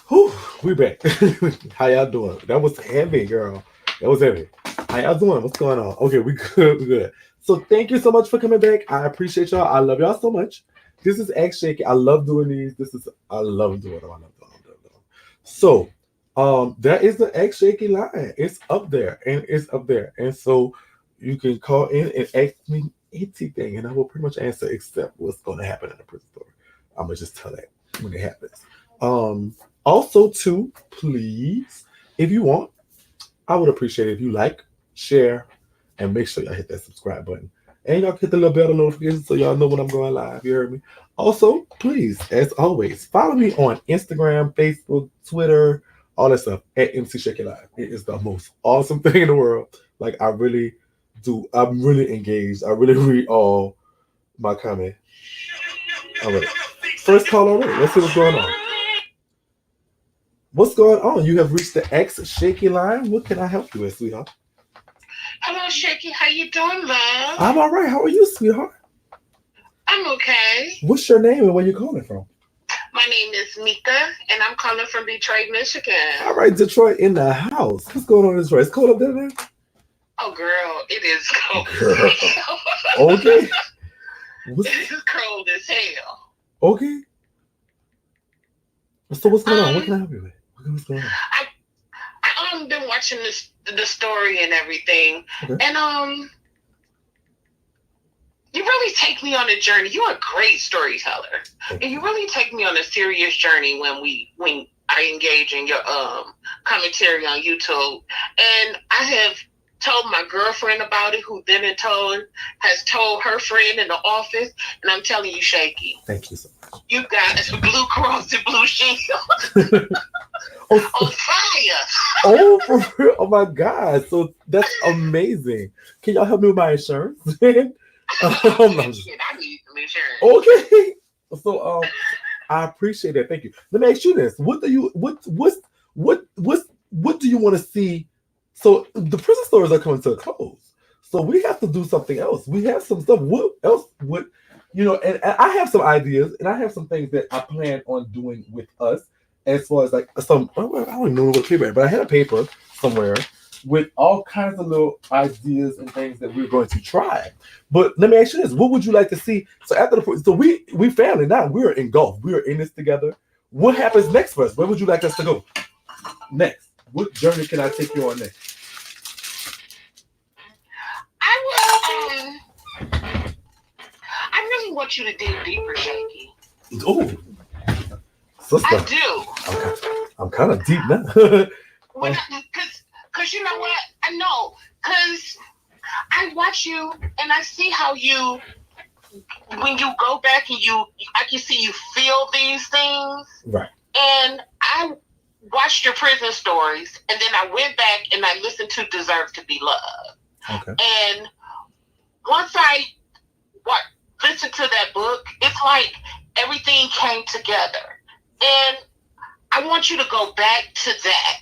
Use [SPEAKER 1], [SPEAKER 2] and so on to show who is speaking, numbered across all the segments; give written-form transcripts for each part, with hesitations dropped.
[SPEAKER 1] Whew, we back. How y'all doing? That was heavy, girl. That was heavy. How y'all doing? What's going on? Okay, we good. We good. So thank you so much for coming back. I appreciate y'all. I love y'all so much. This is X Shaky. I love doing these. I love doing them. I love doing them. Love them. So that is the X Shaky line. It's up there and it's up there. And so you can call in and ask me anything, and I will pretty much answer except what's going to happen in the prison story. I'm gonna just tell that when it happens. Um, Also, too, please, if you want, I would appreciate it if you like, share, and make sure y'all hit that subscribe button. And y'all hit the little bell notification so y'all know when I'm going live. You heard me? Also, please, as always, follow me on Instagram, Facebook, Twitter, all that stuff at MC Shakie Live. It is the most awesome thing in the world. Like, I really do. I'm really engaged. I really read all my comments. All right. First call already. Let's see what's going on. What's going on? You have reached the X Shaky line. What can I help you with, sweetheart?
[SPEAKER 2] Hello, Shakie. How you doing, love?
[SPEAKER 1] I'm all right. How are you, sweetheart?
[SPEAKER 2] I'm okay.
[SPEAKER 1] What's your name and where you calling from?
[SPEAKER 2] My name is Mika, and I'm calling from Detroit, Michigan.
[SPEAKER 1] All right, Detroit in the house. What's going on in Detroit? It's cold up there, man?
[SPEAKER 2] Oh, girl, it is cold.
[SPEAKER 1] Girl. Okay. What's,
[SPEAKER 2] It is cold as hell.
[SPEAKER 1] okay. So what's going on? What can I help you with? What's going on?
[SPEAKER 2] I been watching the story and everything,
[SPEAKER 1] Okay.
[SPEAKER 2] and you really take me on a journey. You're a great storyteller, and you really take me on a serious journey when I engage in your commentary on YouTube. And I have told my girlfriend about it, who then has told her friend in the office, and I'm telling you, Shakie,
[SPEAKER 1] Thank you so much.
[SPEAKER 2] you got Blue Cross and Blue Shield
[SPEAKER 1] Oh,
[SPEAKER 2] on fire.
[SPEAKER 1] oh, for real? Oh my God! So that's amazing. Can y'all help me with my insurance? I'm just-
[SPEAKER 2] Shit, I need some insurance.
[SPEAKER 1] okay. So I appreciate that. Thank you. Let me ask you this: what do you what do you want to see? So the prison stories are coming to a close. So we have to do something else. We have some stuff. What else would and I have some ideas and I have some things that I plan on doing with us as far as like some I don't even know what paper, but I had a paper somewhere with all kinds of little ideas and things that we're going to try. But let me ask you this: what would you like to see? So after we family now. We are engulfed. We are in this together. What happens next for us? Where would you like us to go next? What journey can I take you on next?
[SPEAKER 2] I really want you to dig deeper, Shakie.
[SPEAKER 1] Oh, sister,
[SPEAKER 2] I do.
[SPEAKER 1] I'm kind of deep now.
[SPEAKER 2] Because you know what? I know. Because I watch you and I see how you, when you go back and I can see you feel these things.
[SPEAKER 1] Right.
[SPEAKER 2] And I watched your prison stories, and then I went back and I listened to Deserve to Be Loved.
[SPEAKER 1] Okay.
[SPEAKER 2] And once I listened to that book, it's like everything came together. And I want you to go back to that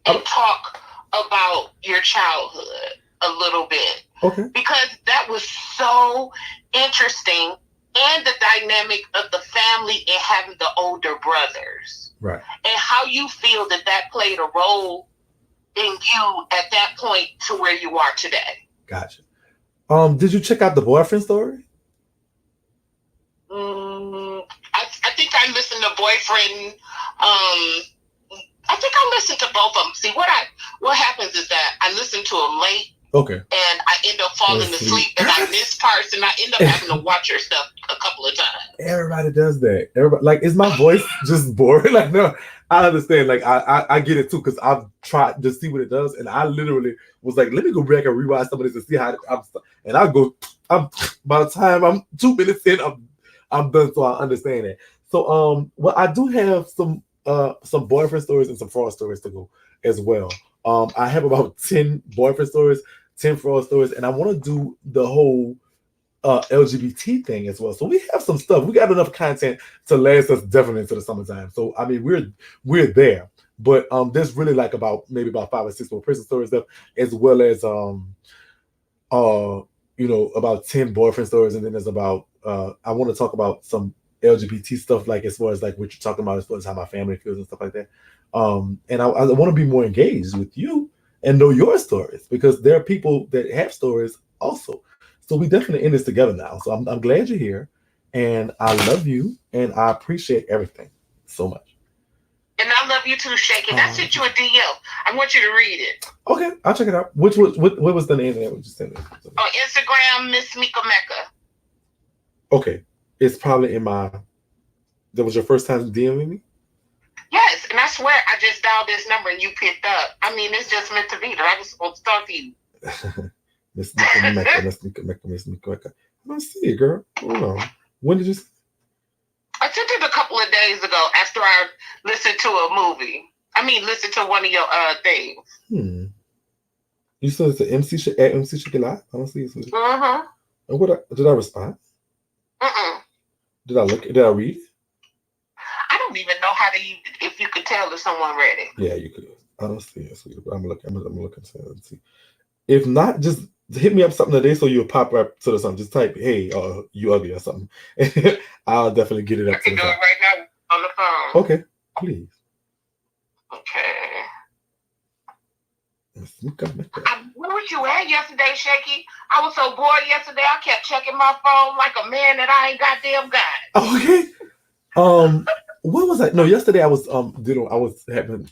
[SPEAKER 2] and talk about your childhood a little bit.
[SPEAKER 1] Okay.
[SPEAKER 2] Because that was so interesting, and the dynamic of the family and having the older brothers.
[SPEAKER 1] Right.
[SPEAKER 2] And how you feel that played a role in you at that point to where you are today.
[SPEAKER 1] Gotcha. Did you check out the boyfriend story?
[SPEAKER 2] I think I listened to Boyfriend. I think I listened to both of them. See, what happens is that I listen to them late.
[SPEAKER 1] Okay.
[SPEAKER 2] And I end up falling asleep, and I miss parts, and I end up having to watch your stuff a couple of times.
[SPEAKER 1] Everybody does that. Everybody, like, is my voice just boring? Like, no, I understand. Like, I get it too, because I've tried to see what it does, and I literally was like, let me go back and rewatch some of this and see how and I go. By the time I'm 2 minutes in, I'm done, so I understand it. So well, I do have some boyfriend stories and some fraud stories to go as well. I have about 10 boyfriend stories, 10 fraud stories, and I want to do the whole LGBT thing as well. So we have some stuff. We got enough content to last us definitely into the summertime. So I mean, we're there. But there's really like maybe about 5 or 6 more prison stories stuff, as well as about 10 boyfriend stories, and then there's about I want to talk about some LGBT stuff, like as far as like what you're talking about, as far as how my family feels and stuff like that. And I want to be more engaged with you and know your stories because there are people that have stories also. So we definitely in this together now. So I'm glad you're here, and I love you, and I appreciate everything so much.
[SPEAKER 2] And I love you too, Shaking. I sent you a DM. I want you to read it.
[SPEAKER 1] Okay, I'll check it out. What was the name that was just in there?
[SPEAKER 2] On Instagram, Miss Mika Mecca.
[SPEAKER 1] Okay, it's probably in my. That was your first time DMing me?
[SPEAKER 2] Yes, and I swear I just dialed this number and you picked up. I mean, it's just meant to be. I just want to talk to you.
[SPEAKER 1] Miss Mika Mecca, Miss Mika Mecca. I don't see it, girl. Hold on. When did you?
[SPEAKER 2] I sent it a couple of days ago after I listened to a movie. I mean, listen to one of your things.
[SPEAKER 1] You said it's an MC at MC Shakie Live? I don't see it.
[SPEAKER 2] Mm-hmm.
[SPEAKER 1] And did I respond? Did I look? Did I read?
[SPEAKER 2] I don't even know if you could tell if someone read it.
[SPEAKER 1] Yeah, you could. I don't see it. I'm looking and see. If not, just hit me up something today so you'll pop up to the something. Just type, hey, you ugly or something. I'll definitely get it up.
[SPEAKER 2] I can do it right now on the phone.
[SPEAKER 1] Okay, please.
[SPEAKER 2] Okay. Where was you at yesterday, Shakie? I was so bored yesterday. I kept checking my phone like a man that I ain't goddamn got.
[SPEAKER 1] Okay. What was I? No, yesterday I was having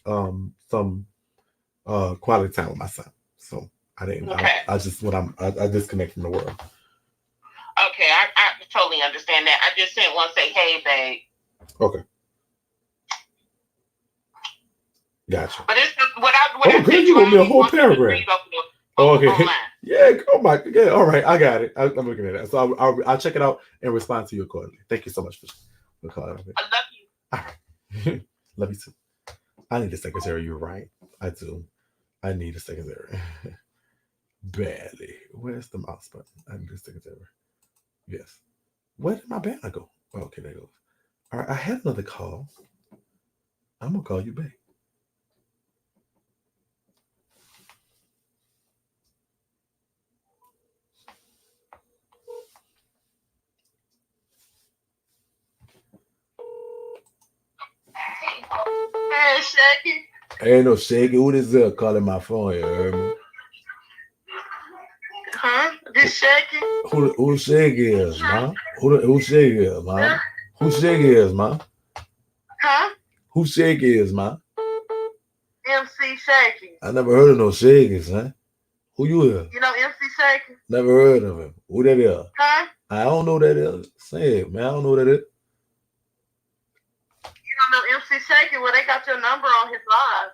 [SPEAKER 1] some quality time with my son. So I didn't. Okay. I disconnect from the world.
[SPEAKER 2] Okay, I totally understand that. I just didn't want to say, hey, babe.
[SPEAKER 1] Okay. Gotcha.
[SPEAKER 2] But it's what I
[SPEAKER 1] girl, you wrote me a whole paragraph. Okay. Yeah. Oh my. Yeah. All right. I got it. I'm looking at it. So I'll check it out and respond to you accordingly. Thank you so much for calling.
[SPEAKER 2] I love you.
[SPEAKER 1] All right. Love you too. I need a secretary. You're right. I do. I need a secretary. Badly. Where's the mouse button? I need a secretary. Yes. Where did my banner go? Okay, there it goes. All right. I had another call. I'm gonna call you back.
[SPEAKER 2] Hey, Shakie.
[SPEAKER 1] Ain't no Shakie. Who this is calling my phone? You heard me?
[SPEAKER 2] Huh? This Shakie?
[SPEAKER 1] Who Shakie is, man? Who Shakie is, man? Who Shakie is, man?
[SPEAKER 2] Huh?
[SPEAKER 1] Who Shakie is, man?
[SPEAKER 2] MC Shakie.
[SPEAKER 1] I never heard of no Shakies, huh? Who you is?
[SPEAKER 2] You know MC Shakie?
[SPEAKER 1] Never heard of him. Who that is?
[SPEAKER 2] Huh?
[SPEAKER 1] I don't know who that is. Say it, man. I don't know who that is.
[SPEAKER 2] You don't know MC Shakie? Well, they got your number on his live.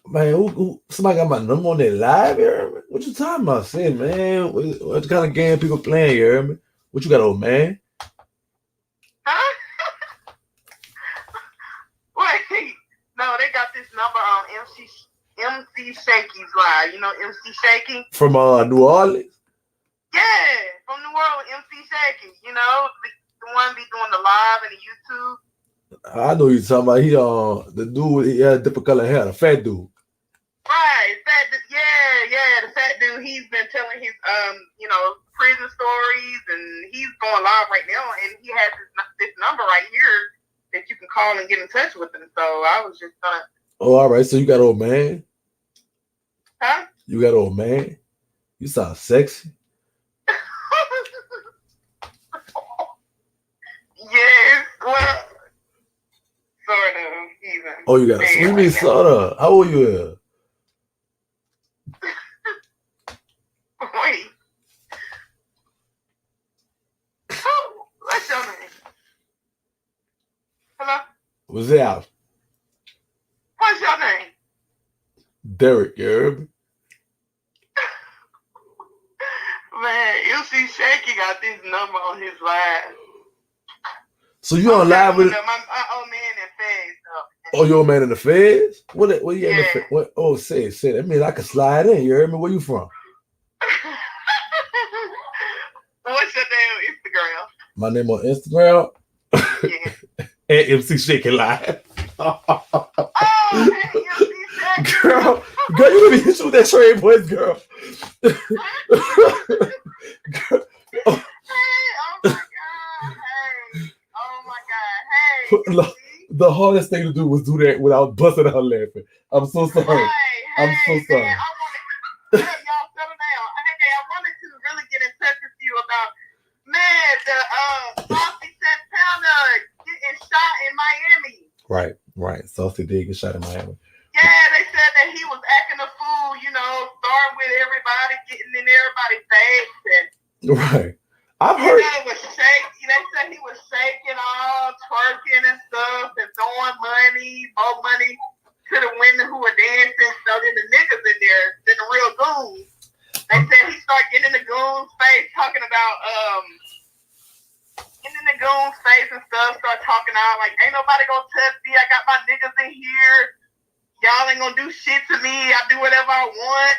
[SPEAKER 1] Man, who somebody got my number on their live here? What you talking about? Say, man, what kind of game people playing here? Man? What you got, old man?
[SPEAKER 2] Huh? Wait, no, they got this number on MC Shakie's live. You know MC Shakie?
[SPEAKER 1] From New Orleans?
[SPEAKER 2] Yeah, from New Orleans, MC Shakie. You know, the one be doing the live and the YouTube.
[SPEAKER 1] I know you're talking about. He the dude. He had different color hair, the fat dude.
[SPEAKER 2] Right, yeah, the fat dude. He's been telling his prison stories, and he's going live right now. And he has this number right here that you can call and get in touch with him. So I was just gonna.
[SPEAKER 1] Oh, all right. So you got old man?
[SPEAKER 2] Huh?
[SPEAKER 1] You got old man? You sound sexy.
[SPEAKER 2] Yes. Well. Sort of, even.
[SPEAKER 1] Oh, you got a sweet soda. How old you is?
[SPEAKER 2] Wait. Oh, what's your name? Hello?
[SPEAKER 1] What's that?
[SPEAKER 2] What's your name?
[SPEAKER 1] Derek, you heard me?
[SPEAKER 2] Man, MC Shakie got this number on his live.
[SPEAKER 1] So you on live with
[SPEAKER 2] my old man in Feds.
[SPEAKER 1] Oh, your man in the Feds? What you in the Feds? What? Oh, say it. That means I can slide in. You heard me? Where you from?
[SPEAKER 2] What's your name on Instagram?
[SPEAKER 1] My name on Instagram?
[SPEAKER 2] Yeah.
[SPEAKER 1] At MC Shakie Live.
[SPEAKER 2] Oh, hey, MC Shakie.
[SPEAKER 1] Girl, you really hit you with that trade voice, girl. Girl.
[SPEAKER 2] Hey, oh my God. Hey. Oh my
[SPEAKER 1] the hardest thing to do was do that without busting out laughing. I'm so sorry. I'm so sorry.
[SPEAKER 2] Man, y'all settle down. Hey, I wanted to really get in touch with you about, man, the Saucy Santana getting shot in Miami.
[SPEAKER 1] Right. Saucy did get shot in Miami.
[SPEAKER 2] Yeah, they said that he was acting a fool, starting with everybody, getting in everybody's face. And,
[SPEAKER 1] right. I've heard.
[SPEAKER 2] They said he was shaking all, twerking and stuff, and throwing more money to the women who were dancing. So then the niggas in there, then the real goons. They said he started getting in the goons' face, talking about, getting in the goons' face and stuff, start talking out like, ain't nobody gonna touch me. I got my niggas in here. Y'all ain't gonna do shit to me. I do whatever I want.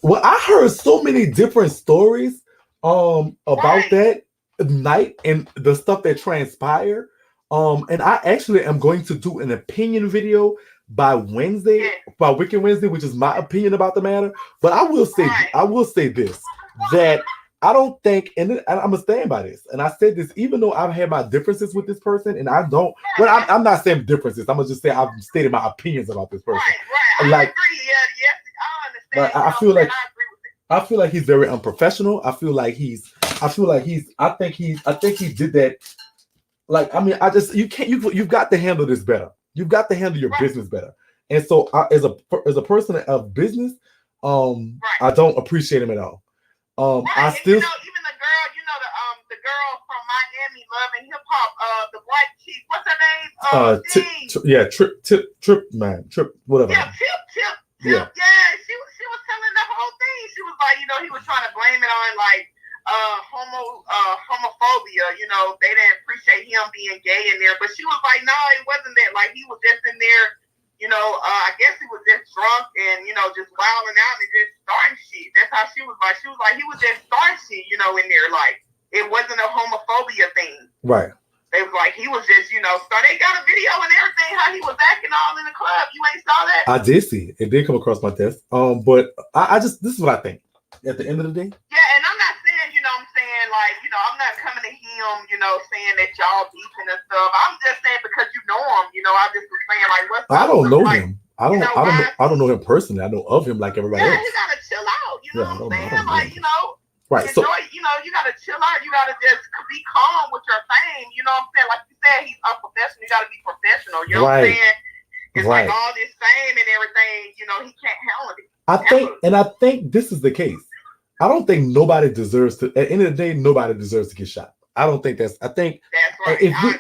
[SPEAKER 1] Well, I heard so many different stories about that night and the stuff that transpired. And I actually am going to do an opinion video by Wednesday, by Wicked Wednesday, which is my opinion about the matter. But I will say this, that I don't think, and I'm gonna stand by this. And I said this, even though I've had my differences with this person, and I don't. Well, I'm not saying differences. I'm gonna just say I've stated my opinions about this person.
[SPEAKER 2] Right. I agree. Yes, I understand.
[SPEAKER 1] I feel like he's very unprofessional. I think he did that. Like, I mean, you've got to handle this better. You've got to handle your business better. And so, as a person of business, I don't appreciate him at all. I still,
[SPEAKER 2] even the girl from Miami, Love and Hip Hop, the white chick, what's her name?
[SPEAKER 1] Trip, whatever.
[SPEAKER 2] Yeah, Tip. Yeah, she was telling the whole thing. She was like, he was trying to blame it on like homophobia. They didn't appreciate him being gay in there, but she was like, no, it wasn't that. Like, he was just in there. I guess he was just drunk and, just wilding out and just starting shit. That's how she was like. She was like, he was just starting shit, in there. Like, it wasn't a homophobia thing.
[SPEAKER 1] Right.
[SPEAKER 2] They was like, he was just, so they got a video and everything, how he was acting all in the club. You ain't saw that?
[SPEAKER 1] I did see it. It did come across my desk. But I just, this is what I think. At the end of the day.
[SPEAKER 2] Yeah, and I'm not saying, like, I'm not coming to him, saying that y'all beefing and stuff. I'm just saying because you know him, I just was saying like, what's
[SPEAKER 1] I don't know
[SPEAKER 2] like,
[SPEAKER 1] him. I don't know him personally. I know of him like everybody else.
[SPEAKER 2] He gotta chill out. You know what I'm saying? Like,
[SPEAKER 1] right.
[SPEAKER 2] Enjoy, so you gotta chill out. You gotta just be calm with your fame. You know what I'm saying? Like you said, he's unprofessional. You gotta be professional. You know what I'm saying? It's like all this fame and everything. He can't handle it.
[SPEAKER 1] I think this is the case. I don't think nobody deserves to. At the end of the day, nobody deserves to get shot. I don't think that's. I think
[SPEAKER 2] that's right. I agree.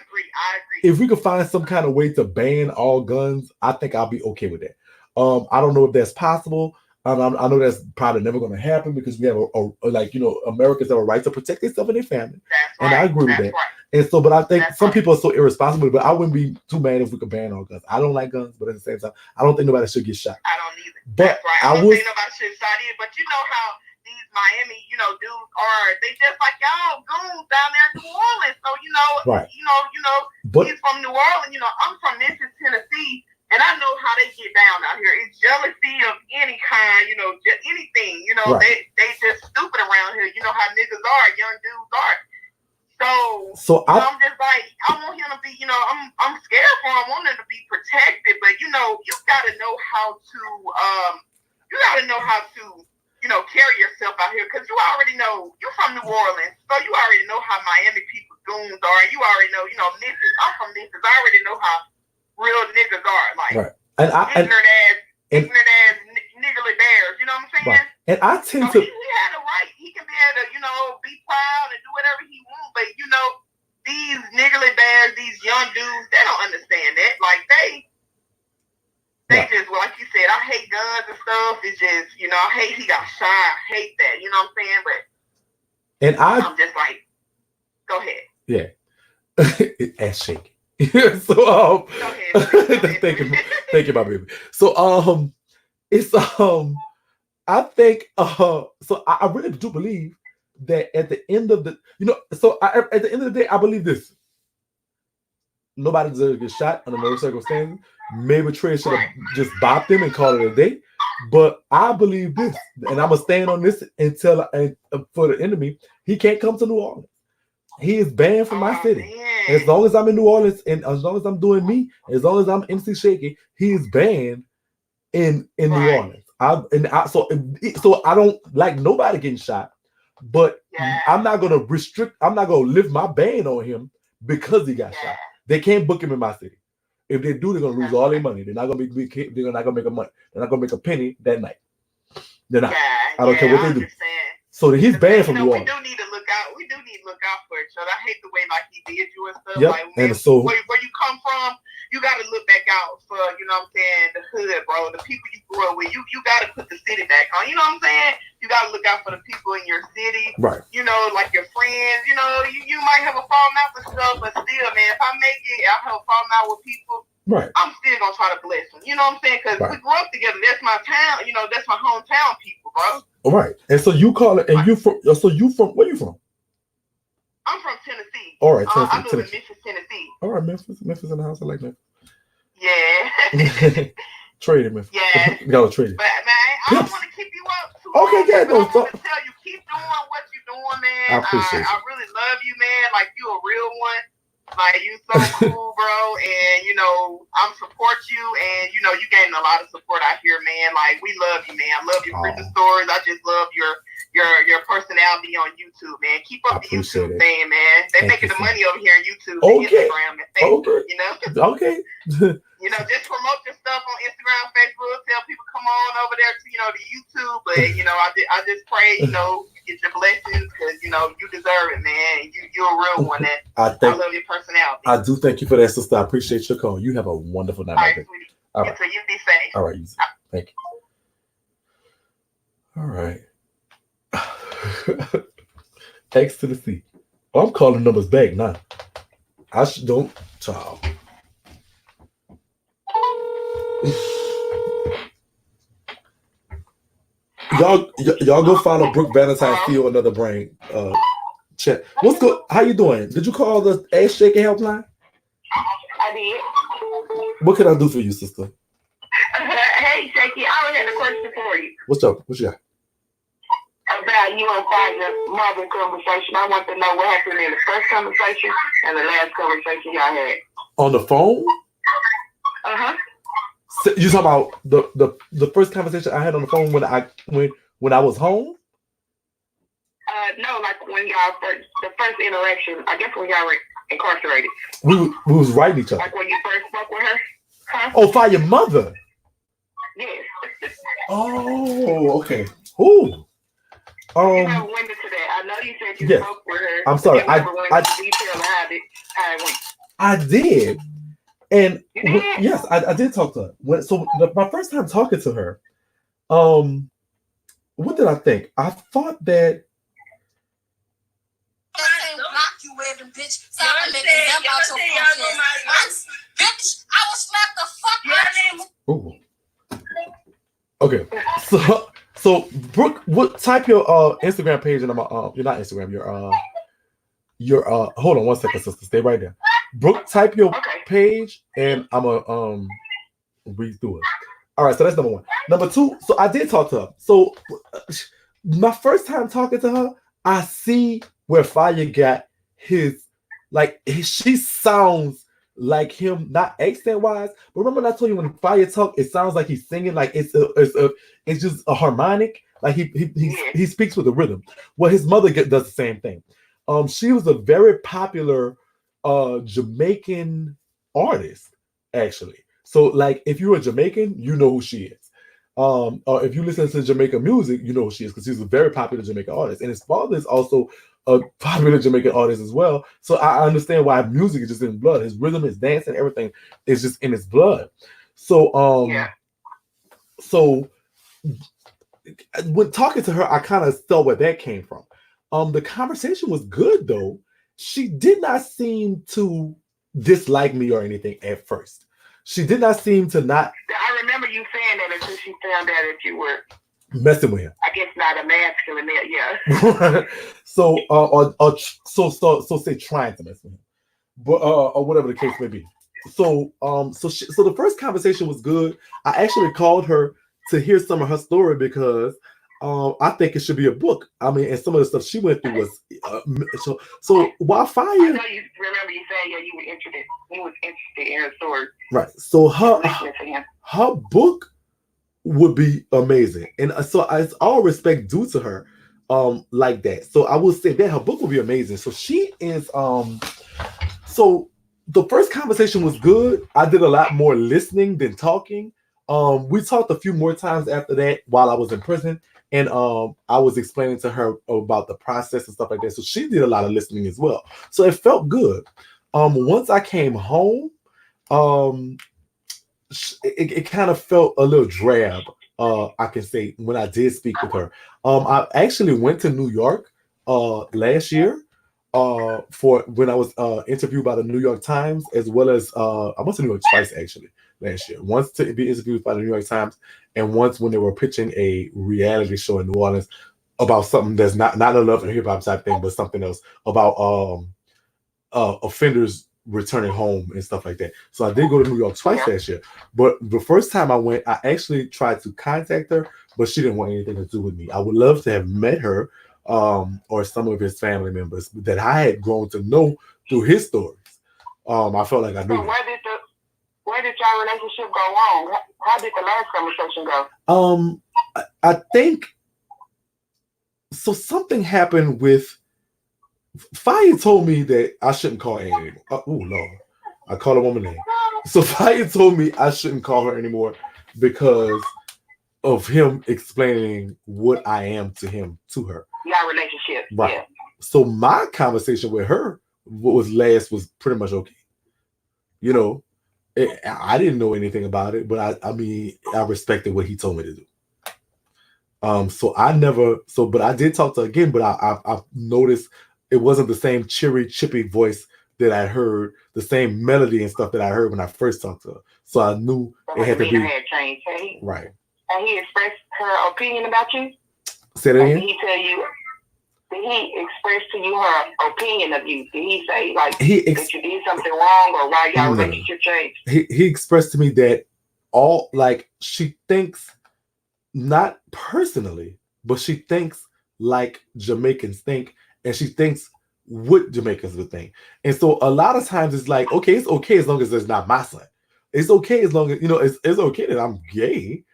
[SPEAKER 1] If we could find some kind of way to ban all guns, I think I'll be okay with that. I don't know if that's possible. I know that's probably never going to happen because we have Americans have a right to protect themselves and their family. And I agree with that. Right. And so, but I think some people are so irresponsible. But I wouldn't be too mad if we could ban all guns. I don't like guns, but at the same time, I don't think nobody should get shot.
[SPEAKER 2] I don't either.
[SPEAKER 1] But
[SPEAKER 2] that's right. I don't think nobody should get shot either. But you know how these Miami, dudes are. They just like y'all goons down there in New Orleans. So
[SPEAKER 1] right.
[SPEAKER 2] But he's from New Orleans. I'm from Memphis, Tennessee. And I know how they get down out here. It's jealousy of any kind, just anything. Right. They just stupid around here. You know how niggas are, young dudes are. So I'm just like, I want him to be, I'm scared for him. I want him to be protected. But you gotta know how to, carry yourself out here. Because you already know, you're from New Orleans. So you already know how Miami people goons are. You already know, Memphis. I'm from Memphis. I already know how real niggas are, like
[SPEAKER 1] right. ignorant
[SPEAKER 2] ass niggly bears. You know what I'm saying?
[SPEAKER 1] Right. And I tend to.
[SPEAKER 2] He had a right. He can be able to, be proud and do whatever he wants. But these niggly bears, these young dudes, they don't understand that. Like they just, like you said, I hate guns and stuff. It's just, I hate he got shot. I hate that. You know what I'm saying? But I'm just like, go ahead.
[SPEAKER 1] Yeah. Ass shake. So thank you, my baby. So it's I think so I really do believe that at the end of the at the end of the day I believe this. Nobody deserves to get shot under no circumstances. Maybe Trey should have just bopped him and called it a day. But I believe this, and I'm gonna stand on this until for the enemy, he can't come to New Orleans. He is banned from my city.
[SPEAKER 2] Man.
[SPEAKER 1] As long as I'm in New Orleans and as long as I'm doing me, as long as I'm MC Shakie, he's banned in New Orleans. So I don't like nobody getting shot, but I'm not gonna restrict. I'm not gonna lift my ban on him because he got shot. They can't book him in my city. If they do, they're gonna lose all their money. They're not gonna they're not gonna make a money. They're not gonna make a penny that night. They're not. I don't care what they do. So he's banned from New Orleans.
[SPEAKER 2] We do need to look out. We do need to look out for each other. I hate the way like he did you and stuff.
[SPEAKER 1] Yep.
[SPEAKER 2] Like,
[SPEAKER 1] and so
[SPEAKER 2] where you come from, you got to look back out for, you know what I'm saying, the hood, bro, the people you grew up with. You got to put the city back on. You know what I'm saying? You got to look out for the people in your city.
[SPEAKER 1] Right.
[SPEAKER 2] You know, like your friends. You know, you might have a falling out with stuff, but still, man, if I make it, I have a falling out with people.
[SPEAKER 1] Right.
[SPEAKER 2] I'm still gonna try to bless them. You know what I'm saying? Because we grew up together. That's my town. You know, that's my hometown people, bro.
[SPEAKER 1] All right. And so you call it, and you from? So you from? Where you from?
[SPEAKER 2] I'm from Tennessee.
[SPEAKER 1] All right,
[SPEAKER 2] Tennessee. I live in Memphis, Tennessee.
[SPEAKER 1] All right, Memphis in the house. I like that.
[SPEAKER 2] Yeah.
[SPEAKER 1] Traded Memphis.
[SPEAKER 2] Yeah.
[SPEAKER 1] Gotta trade it.
[SPEAKER 2] But man, I don't want to keep you up too
[SPEAKER 1] long. Okay, yeah,
[SPEAKER 2] no. I want to tell you, keep doing what you're doing, man.
[SPEAKER 1] I appreciate it.
[SPEAKER 2] I really love you, man. Like you a real one. Like you so cool, bro, and you know I'm support you, and you know you getting a lot of support out here, man. Like we love you, man. I love your freaking stories. I just love your personality on YouTube, man. Keep up the YouTube thing, man. They making the money over here on YouTube, and Instagram, and Facebook. You know.
[SPEAKER 1] Okay.
[SPEAKER 2] You know, just promote your stuff on Instagram, Facebook. Tell people come on over there to to YouTube. But you know, I just pray you get your blessings because you know you deserve it, man. You're a real one. That I love your personality.
[SPEAKER 1] I do thank you for that, sister. I appreciate your call. You have a wonderful night.
[SPEAKER 2] All right, sweetie. All right. So you be safe.
[SPEAKER 1] All right, thank you. All right. X to the C. Oh, I'm calling numbers back now. I don't, child. Y'all go follow Brooke Valentine Feel Another Brain chat. What's good? How you doing? Did you call the Ass Shaking helpline?
[SPEAKER 2] I did.
[SPEAKER 1] What can I do for you, sister?
[SPEAKER 2] Hey, Shakie, I had a question for you.
[SPEAKER 1] What's up? What you got?
[SPEAKER 2] About you and Tiger's mother conversation. I want to know what happened in the first conversation and the last conversation y'all had.
[SPEAKER 1] On the phone?
[SPEAKER 2] Uh-huh.
[SPEAKER 1] So you talking about the first conversation I had on the phone when I was home?
[SPEAKER 2] No, like when y'all the first interaction. I guess when y'all were incarcerated.
[SPEAKER 1] We was writing each other.
[SPEAKER 2] Like when you first spoke with her. Huh?
[SPEAKER 1] Oh, by your mother.
[SPEAKER 2] Yes.
[SPEAKER 1] Oh, okay. Ooh.
[SPEAKER 2] You never went into that. I know you said you spoke with her.
[SPEAKER 1] I'm sorry. I did. And yes, I did talk to her. My first time talking to her, what did I think? I thought that.
[SPEAKER 3] Bitch, I will slap the fuck out of you.
[SPEAKER 1] Okay, so Brooke, what type your Instagram page and you're not Instagram, your hold on one second, sister, stay right there. Brooke, type your page and I'm gonna read through it. All right, so that's number one. Number two, so I did talk to her. So my first time talking to her, I see where Fire got she sounds like him, not accent wise, but remember when I told you when Fire talk, it sounds like he's singing, like it's just a harmonic, like he speaks with a rhythm. Well, his mother does the same thing. She was a very popular Jamaican artist, actually. So like if you're a Jamaican, you know who she is. If you listen to Jamaican music, you know who she is because she's a very popular Jamaican artist, and his father is also a popular Jamaican artist as well. So I understand why music is just in his blood. His rhythm, his dance, and everything is just in his blood. So so when talking to her, I kind of saw where that came from. The conversation was good though. She did not seem to dislike me or anything at first. She did not seem to not.
[SPEAKER 2] I remember you saying that until she found out that you were
[SPEAKER 1] messing with him.
[SPEAKER 2] I guess not a masculine male, yeah.
[SPEAKER 1] So say trying to mess with him, but or whatever the case may be. So the first conversation was good. I actually called her to hear some of her story because I think it should be a book. I mean, and some of the stuff she went through was so while Fire.
[SPEAKER 2] I know you remember you saying you were interested. You was interested in her story.
[SPEAKER 1] Right. So her book would be amazing, and so it's all respect due to her, like that. So I will say that her book will be amazing. So she is so the first conversation was good. I did a lot more listening than talking. We talked a few more times after that while I was in prison, and I was explaining to her about the process and stuff like that. So she did a lot of listening as well. So it felt good. Once I came home, it kind of felt a little drab. I can say when I did speak with her. I actually went to New York last year for when I was interviewed by the New York Times, as well as I went to New York twice actually last year. Once to be interviewed by the New York Times, and once when they were pitching a reality show in New Orleans about something that's not a love and hip hop type thing, but something else about offenders returning home and stuff like that. So I did go to New York twice last year. But the first time I went, I actually tried to contact her, but she didn't want anything to do with me. I would love to have met her or some of his family members that I had grown to know through his stories. I felt like I knew.
[SPEAKER 2] So where did your relationship go wrong? How did the last conversation go?
[SPEAKER 1] I think so. Something happened with Fire. Told me that I shouldn't call Annie anymore. Oh Lord, I called a woman name. So Fire told me I shouldn't call her anymore because of him explaining what I am to her.
[SPEAKER 2] Your relationship,
[SPEAKER 1] right?
[SPEAKER 2] Yeah.
[SPEAKER 1] So my conversation with her, what was last, was pretty much okay. You know, I didn't know anything about it, but I mean, I respected what he told me to do. So I never, but I did talk to her again, but I noticed it wasn't the same cheery, chippy voice that I heard, the same melody and stuff that I heard when I first talked to her. So I knew it had to be
[SPEAKER 2] had changed.
[SPEAKER 1] Right.
[SPEAKER 2] And he expressed her opinion about you.
[SPEAKER 1] Say that again.
[SPEAKER 2] Did he tell you? Did he express to you her opinion of you? Did he say that you did something wrong or why y'all relationship changed?
[SPEAKER 1] He expressed to me that she thinks, not personally, but she thinks like Jamaicans think, and she thinks what Jamaicans would think. And so a lot of times it's like, okay, it's okay as long as it's not my son. It's okay as long as, it's okay that I'm gay,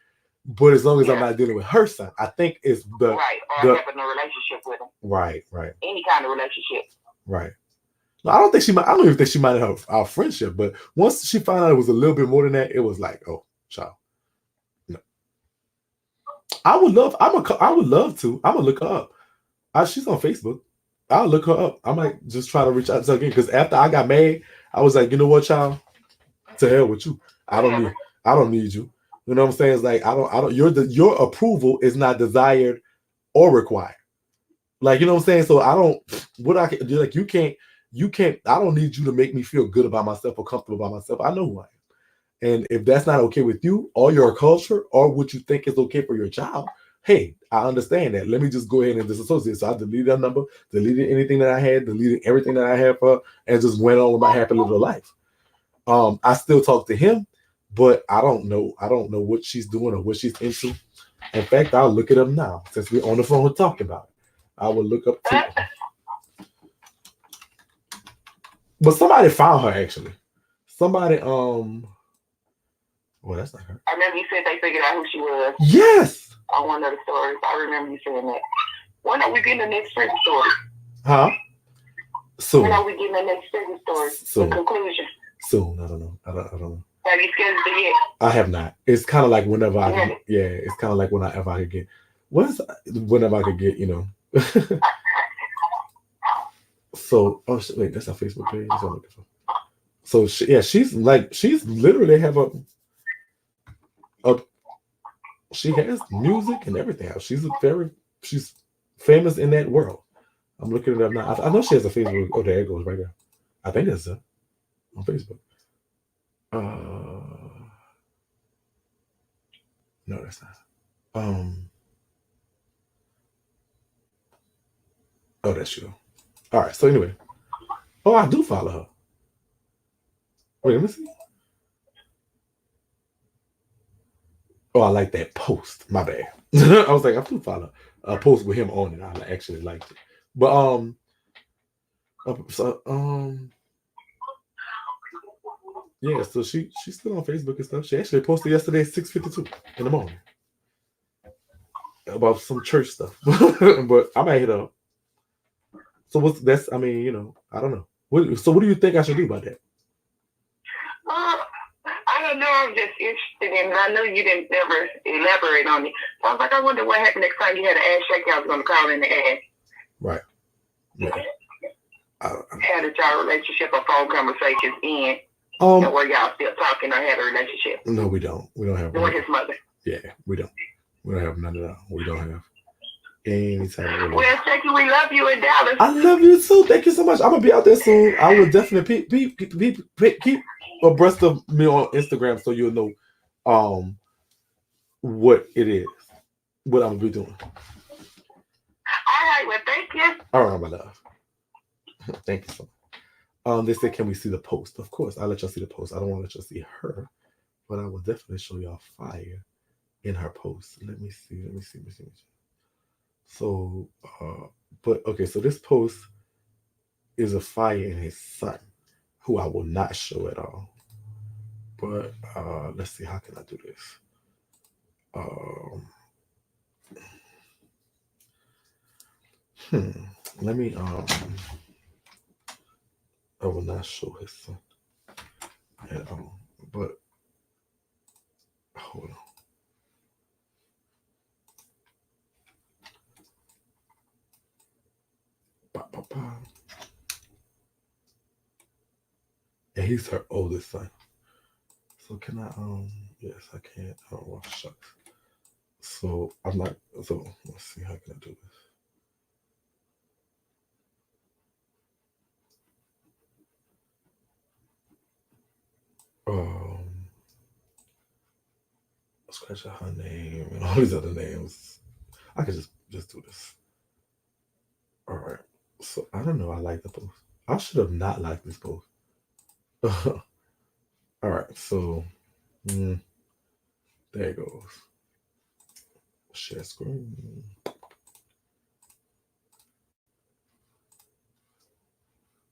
[SPEAKER 1] but as long as I'm not dealing with her son. I think it's the
[SPEAKER 2] right, or having a relationship with him.
[SPEAKER 1] Right.
[SPEAKER 2] Any kind of relationship.
[SPEAKER 1] Right. No, I don't even think she minded our friendship, but once she found out it was a little bit more than that, it was like, oh, child. No. I would love to. I'm gonna look her up. She's on Facebook. I'll look her up. I might just try to reach out to her again, because after I got mad, I was like, you know what, child? To hell with you. I don't need you. You know what I'm saying? It's like your approval is not desired or required. Like, you know what I'm saying? So I can do, like, you can't, I don't need you to make me feel good about myself or comfortable about myself. I know who I am. And if that's not okay with you or your culture or what you think is okay for your child, hey, I understand that. Let me just go ahead and disassociate. So I deleted that number, deleted anything that I had, deleted everything that I had for her, and just went on with my happy little life. I still talk to him, but I don't know what she's doing or what she's into. In fact, I'll look it up now since we're on the phone talking about it. I will look up too. But somebody found her actually. Somebody well, that's not her.
[SPEAKER 2] I remember you said they figured out who she was.
[SPEAKER 1] Yes.
[SPEAKER 2] On one of the stories. I remember you saying that. When are we getting the next prison story?
[SPEAKER 1] Huh? Soon.
[SPEAKER 2] When are we getting the next prison story?
[SPEAKER 1] Soon.
[SPEAKER 2] The conclusion.
[SPEAKER 1] Soon. I don't know. I don't know.
[SPEAKER 2] Have you scheduled it yet?
[SPEAKER 1] I have not. It's kind of like whenever I can. Yeah, it's kind of like whenever I could get. Whenever I could get, So, wait, that's our Facebook page. That's what I'm looking for. So, she's literally have she has music and everything else. She's famous in that world. I'm looking it up now. I know she has a Facebook. Oh, there it goes right there. I think that's her on Facebook. No, that's not. Oh, that's you. All right. So anyway, I do follow her. Wait, let me see. Oh, I like that post. My bad. I was like, I flew follow a post with him on it. I actually liked it. But yeah. So she's still on Facebook and stuff. She actually posted yesterday at 6:52 in the morning about some church stuff. But I might hit her up. So what's that's? I mean, I don't know. What do you think I should do about that?
[SPEAKER 2] I don't know. I'm just interested in it. I know you didn't ever elaborate on it. So I was like, I wonder what happened next time you had an ass Shakie. I was going to call in the ass.
[SPEAKER 1] Right. Yeah.
[SPEAKER 2] How did y'all relationship or phone conversations end? And were y'all still talking or had a relationship?
[SPEAKER 1] No, we don't. We don't have.
[SPEAKER 2] Nor his mother.
[SPEAKER 1] Yeah, we don't. We don't have none of that. We don't have any type of relationship.
[SPEAKER 2] Well, Shakie, we love you in Dallas.
[SPEAKER 1] I love you too. Thank you so much. I'm gonna be out there soon. I will definitely keep abreast of me on Instagram so you'll know what it is, what I'm gonna be doing.
[SPEAKER 2] All right, well, thank you.
[SPEAKER 1] All right, my love. Thank you so much. They said, can we see the post? Of course, I'll let y'all see the post. I don't want to let y'all see her, but I will definitely show y'all fire in her post. Let me see. So, but okay, so this post is a fire in his son, who I will not show at all. But let's see, how can I do this? Let me I will not show his son at all. But hold on. And he's her oldest son. So can I yes, I can't. Oh well, shucks. So I'm not so let's see, how can I do this? Scratch out her name and all these other names. I could just do this. All right. So I don't know. I like the post. I should have not liked this post. All right. So there it goes. Share screen.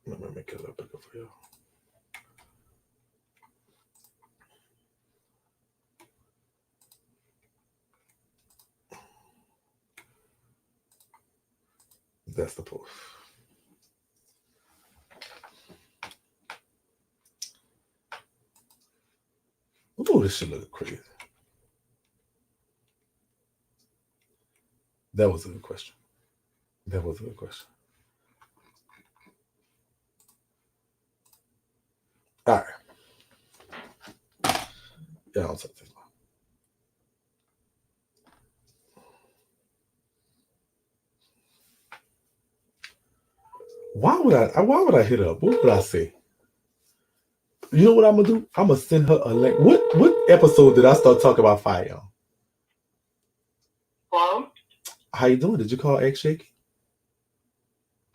[SPEAKER 1] Let me make it a little bigger for y'all. That's the post. Oh, this should look crazy. That was a good question. All right. Yeah, I'll take this one. Why would I hit her up? What would I say? You know what I'm gonna do? I'm gonna send her a link. What episode did I start talking about fire on?
[SPEAKER 2] Hello?
[SPEAKER 1] How you doing? Did you call X Shakie?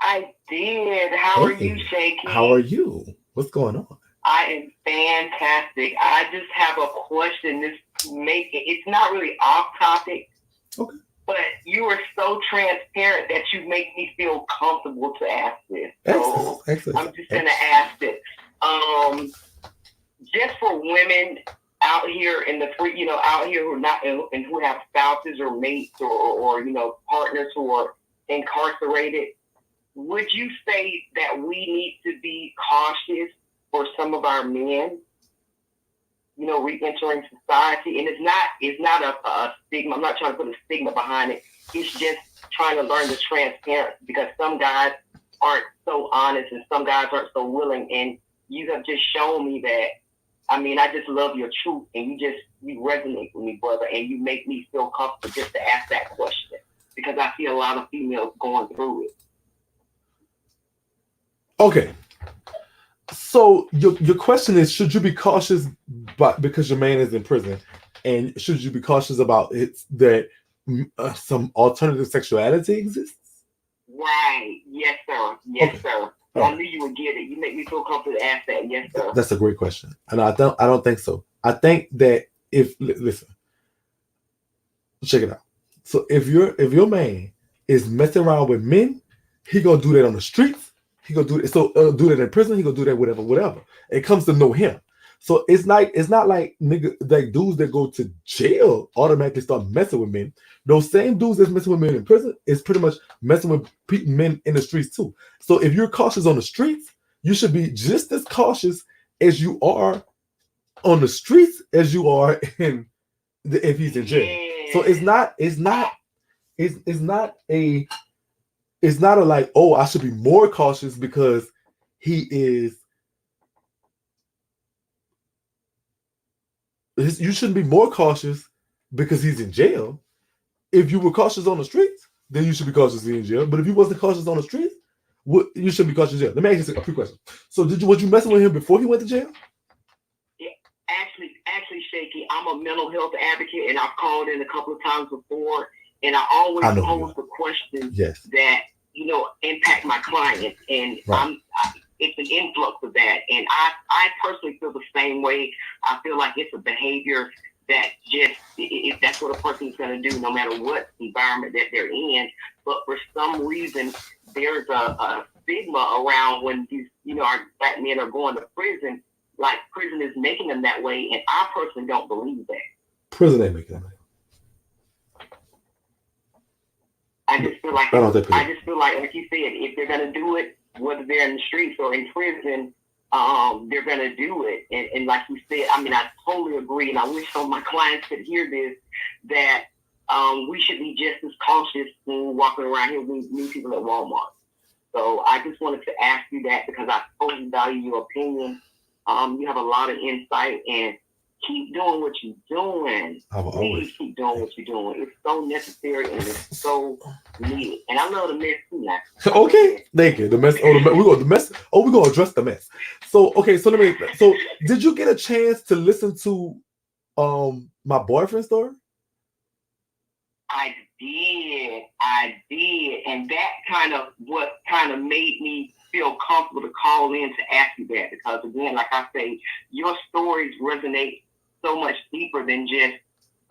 [SPEAKER 2] I did. How are you, Shakie?
[SPEAKER 1] How are you? What's going on?
[SPEAKER 2] I am fantastic. I just have a question. It's not really off topic. Okay. But you are so transparent that you make me feel comfortable to ask this. So excellent. I'm just gonna ask it. Just for women out here in the free, out here who are not and who have spouses or mates or partners who are incarcerated, would you say that we need to be cautious for some of our men, re-entering society? And it's not a stigma. I'm not trying to put a stigma behind it. It's just trying to learn the transparency, because some guys aren't so honest and some guys aren't so willing. And you have just shown me that. I mean, I just love your truth, and you resonate with me, brother, and you make me feel comfortable just to ask that question, because I see a lot of females going through it.
[SPEAKER 1] Okay. So your question is, should you be cautious because your man is in prison, and should you be cautious about that some alternative sexuality exists?
[SPEAKER 2] Right. Yes, sir. Yes, sir. I knew you would get it. You make me feel comfortable to ask that. Yes, sir.
[SPEAKER 1] That's a great question, and I don't think so. I think that listen, check it out. So if your man is messing around with men, he gonna do that on the streets. He gonna do it. So do that in prison. He gonna do that whatever. It comes to know him. So it's not like nigga like dudes that go to jail automatically start messing with men. Those same dudes that's messing with men in prison is pretty much messing with men in the streets too. So if you're cautious on the streets, you should be just as cautious as you are on the streets as you are if he's in jail. So it's not a like, oh, I should be more cautious because he is. You shouldn't be more cautious because he's in jail. If you were cautious on the streets, then you should be cautious in jail. But if you wasn't cautious on the streets, you should be cautious in jail. Let me ask you a quick question. So was you messing with him before he went to jail?
[SPEAKER 4] Yeah, actually, Shakie, I'm a mental health advocate, and I've called in a couple of times before, and I always pose the questions that impact my clients, and it's an influx of that. And I personally feel the same way. I feel like it's a behavior that if that's what a person's going to do, no matter what environment that they're in. But for some reason, there's a stigma around when these, our black men are going to prison, like prison is making them that way. And I personally don't believe that.
[SPEAKER 1] Prison ain't making them that way.
[SPEAKER 4] I just feel like, like you said, if they're going to do it, whether they're in the streets or in prison, they're going to do it. And like you said, I mean, I totally agree. And I wish some of my clients could hear this, that we should be just as cautious when walking around here when we meet people at Walmart. So I just wanted to ask you that because I totally value your opinion. You have a lot of insight, and keep doing what you're doing. Please keep doing what you're doing. It's so necessary and it's so needed. And I love the mess too now.
[SPEAKER 1] Okay, thank you. The mess. We're gonna address the mess. So so did you get a chance to listen to my boyfriend's story?
[SPEAKER 4] I did, and that kind of made me feel comfortable to call in to ask you that, because again, like I say, your stories resonate so much deeper than just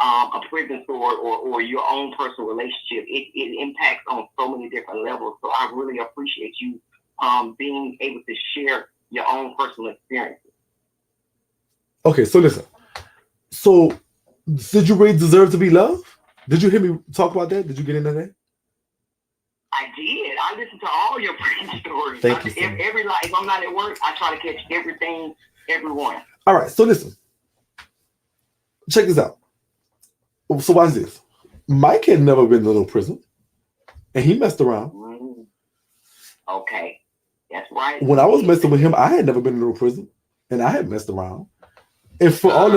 [SPEAKER 4] a prison story or your own personal relationship. It impacts on so many different levels. So I really appreciate you being able to share your own personal experiences.
[SPEAKER 1] Okay, so listen. So did you really deserve to be loved? Did you hear me talk about that? Did you get into that?
[SPEAKER 4] I did. I listened to all your prison stories.
[SPEAKER 1] Thank you.
[SPEAKER 4] If I'm not at work, I try to catch everyone.
[SPEAKER 1] All right, so listen. Check this out. So watch this. Mike had never been to no prison, and he messed around.
[SPEAKER 4] Okay, that's right.
[SPEAKER 1] When I was messing with him, I had never been to no prison, and I had messed around. And for all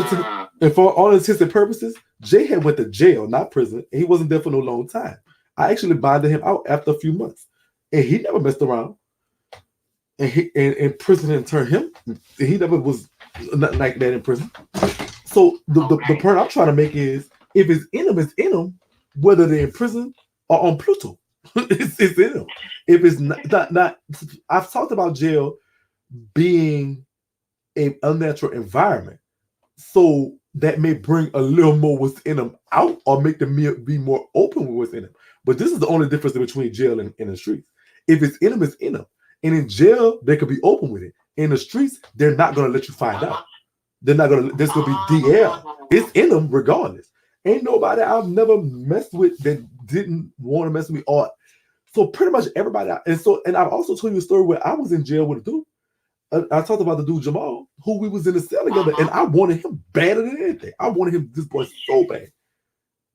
[SPEAKER 1] intents and purposes, Jay had went to jail, not prison, and he wasn't there for no long time. I actually bonded him out after a few months, and he never messed around. And prison didn't turn him. He never was nothing like that in prison. So the point I'm trying to make is, if it's in him, whether they're in prison or on Pluto, it's in them. If it's not, I've talked about jail being an unnatural environment, so that may bring a little more what's in them out, or make them be more open with what's in them. But this is the only difference between jail and the streets. If it's in them, it's in them. And in jail, they could be open with it. In the streets, they're not going to let you find out. They're not going to, there's going to be DL. It's in them regardless. Ain't nobody I've never messed with that didn't want to mess with me. So pretty much everybody. And I've also told you a story where I was in jail with a dude. I talked about the dude Jamal, who we was in the cell together, and I wanted him badder than anything. I wanted this boy so bad.